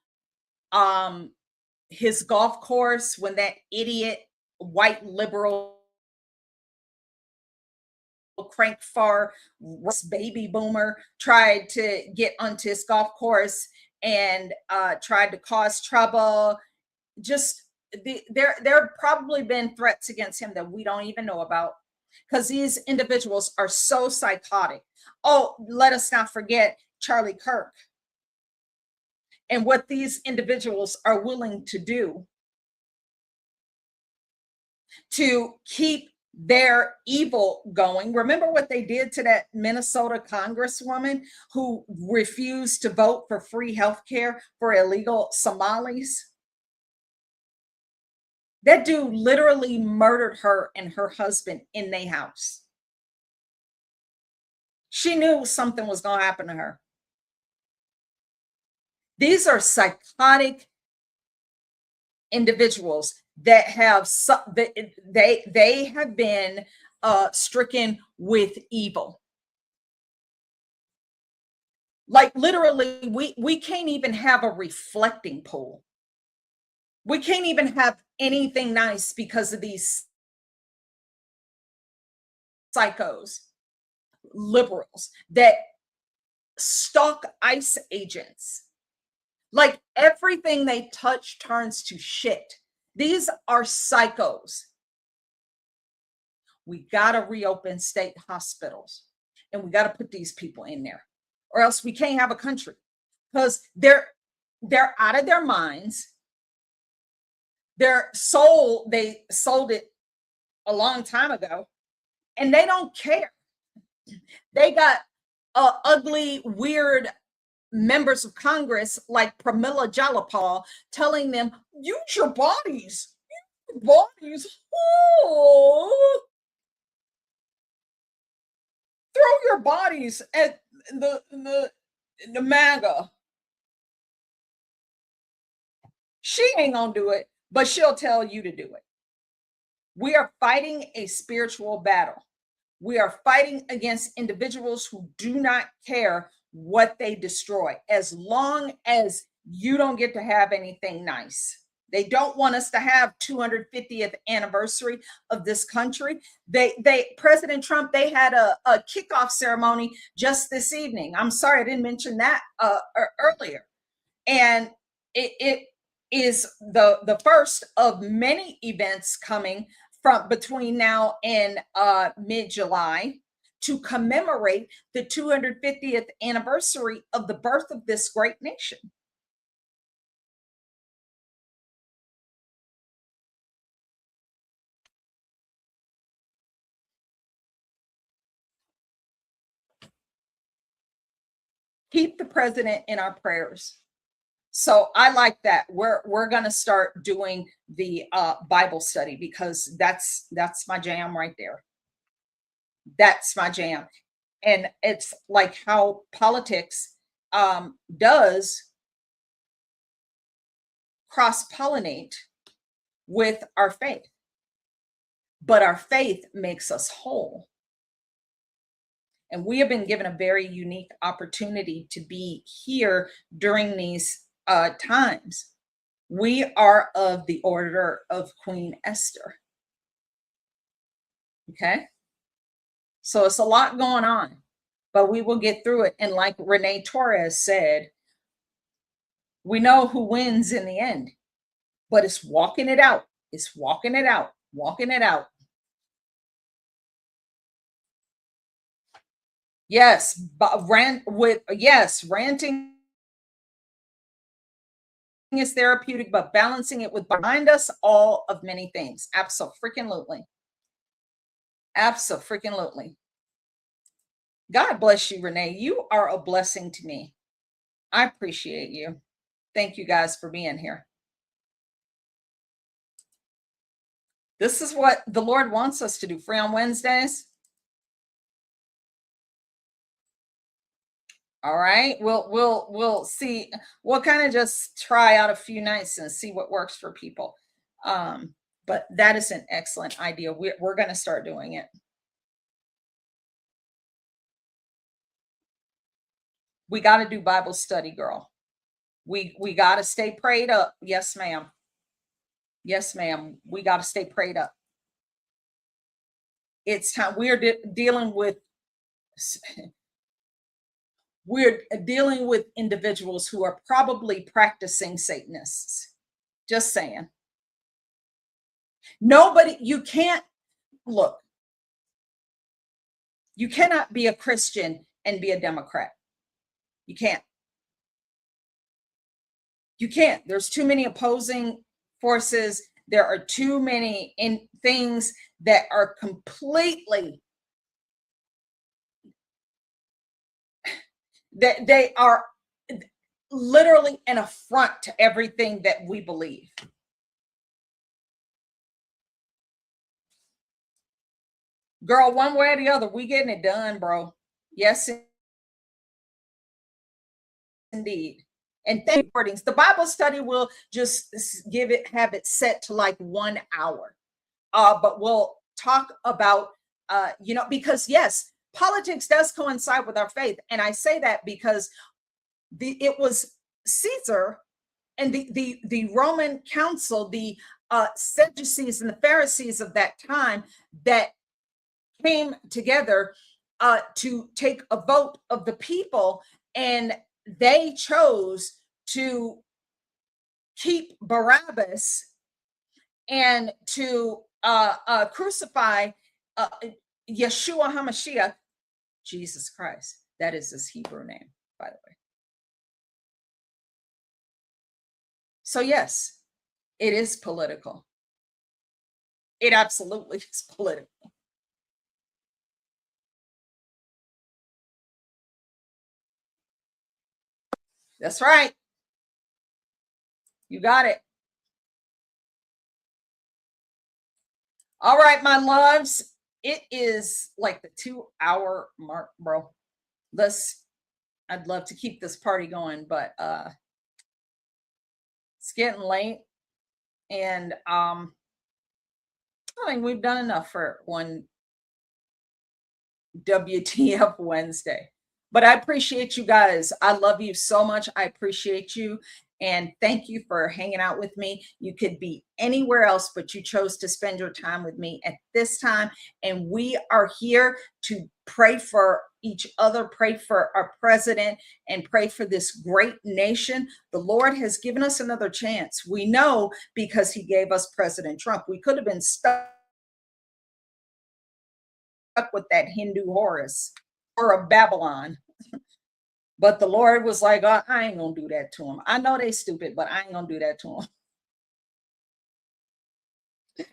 his golf course, when that idiot white liberal crank far baby boomer tried to get onto his golf course and tried to cause trouble. Just there have probably been threats against him that we don't even know about, because these individuals are so psychotic. Oh, let us not forget Charlie Kirk and what these individuals are willing to do to keep their evil going. Remember what they did to that Minnesota congresswoman who refused to vote for free health care for illegal Somalis? That dude literally murdered her and her husband in their house. She knew something was going to happen to her. These are psychotic individuals that have they have been stricken with evil. Like literally, we can't even have a reflecting pool. We can't even have anything nice because of these psychos, liberals that stalk ICE agents. Like everything they touch turns to shit. These are psychos. We got to reopen state hospitals and we got to put these people in there, or else we can't have a country, because they're out of their minds. Their soul, they sold it a long time ago, and they don't care. They got ugly, weird members of Congress like Pramila Jayapal telling them, use your bodies. Use your bodies. Oh. Throw your bodies at the MAGA. She ain't gonna do it, but she'll tell you to do it. We are fighting a spiritual battle. We are fighting against individuals who do not care what they destroy, as long as you don't get to have anything nice. They don't want us to have 250th anniversary of this country. President Trump, they had a kickoff ceremony just this evening. I'm sorry I didn't mention that earlier. And it is the first of many events coming from between now and mid-July to commemorate the 250th anniversary of the birth of this great nation. Keep the president in our prayers. So I like that. We're going to start doing the Bible study, because that's my jam right there. That's my jam. And it's like how politics does cross-pollinate with our faith, but our faith makes us whole. And we have been given a very unique opportunity to be here during these times. We are of the order of Queen Esther. Okay? So it's a lot going on, but we will get through it. And like Renee Torres said, we know who wins in the end, but it's walking it out. It's walking it out, walking it out. Yes, but ranting is therapeutic, but balancing it with behind us all of many things. Abso-freaking-lutely. Abso-freaking-lutely. God bless you, Renee. You are a blessing to me. I appreciate you. Thank you guys for being here. This is what the Lord wants us to do. Free on Wednesdays. All right, we'll see. We'll kind of just try out a few nights and see what works for people. But that is an excellent idea. We're going to start doing it. We got to do Bible study, girl. We got to stay prayed up. Yes, ma'am. Yes, ma'am. We got to stay prayed up. It's time. We're dealing with individuals who are probably practicing Satanists. Just saying. Nobody, you can't, look, you cannot be a Christian and be a Democrat. You can't. You can't. There's too many opposing forces. There are too many things that are completely, that they are literally an affront to everything that we believe. Girl, one way or the other, we getting it done, bro. Yes, indeed. And thank you. The Bible study will just have it set to like 1 hour. But we'll talk about, because yes, politics does coincide with our faith. And I say that because it was Caesar and the Roman council, the Sadducees and the Pharisees of that time that came together to take a vote of the people, and they chose to keep Barabbas and to crucify Yeshua HaMashiach, Jesus Christ. That is his Hebrew name, by the way. So yes, it is political. It absolutely is political. That's right. You got it. All right, my loves. It is like the 2-hour mark, bro. I'd love to keep this party going, but it's getting late. And I think we've done enough for one WTF Wednesday. But I appreciate you guys. I love you so much. I appreciate you. And thank you for hanging out with me. You could be anywhere else, but you chose to spend your time with me at this time. And we are here to pray for each other, pray for our president, and pray for this great nation. The Lord has given us another chance. We know because he gave us President Trump. We could have been stuck with that Hindu Horus or a Babylon. But the Lord was like, oh, I ain't gonna do that to him. I know they stupid, but I ain't gonna do that to him.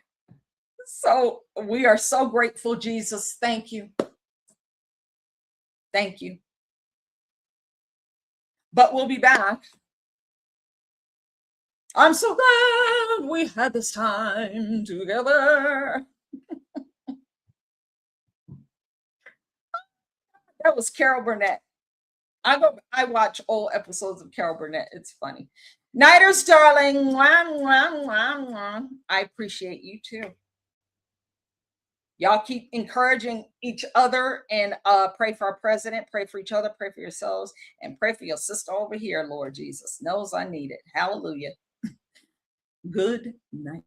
So we are so grateful, Jesus. Thank you. Thank you. But we'll be back. I'm so glad we had this time together. That was Carol Burnett. I watch old episodes of Carol Burnett. It's funny. Nighters, darling. I appreciate you too. Y'all keep encouraging each other and pray for our president, pray for each other, pray for yourselves, and pray for your sister over here. Lord Jesus knows I need it. Hallelujah. Good night.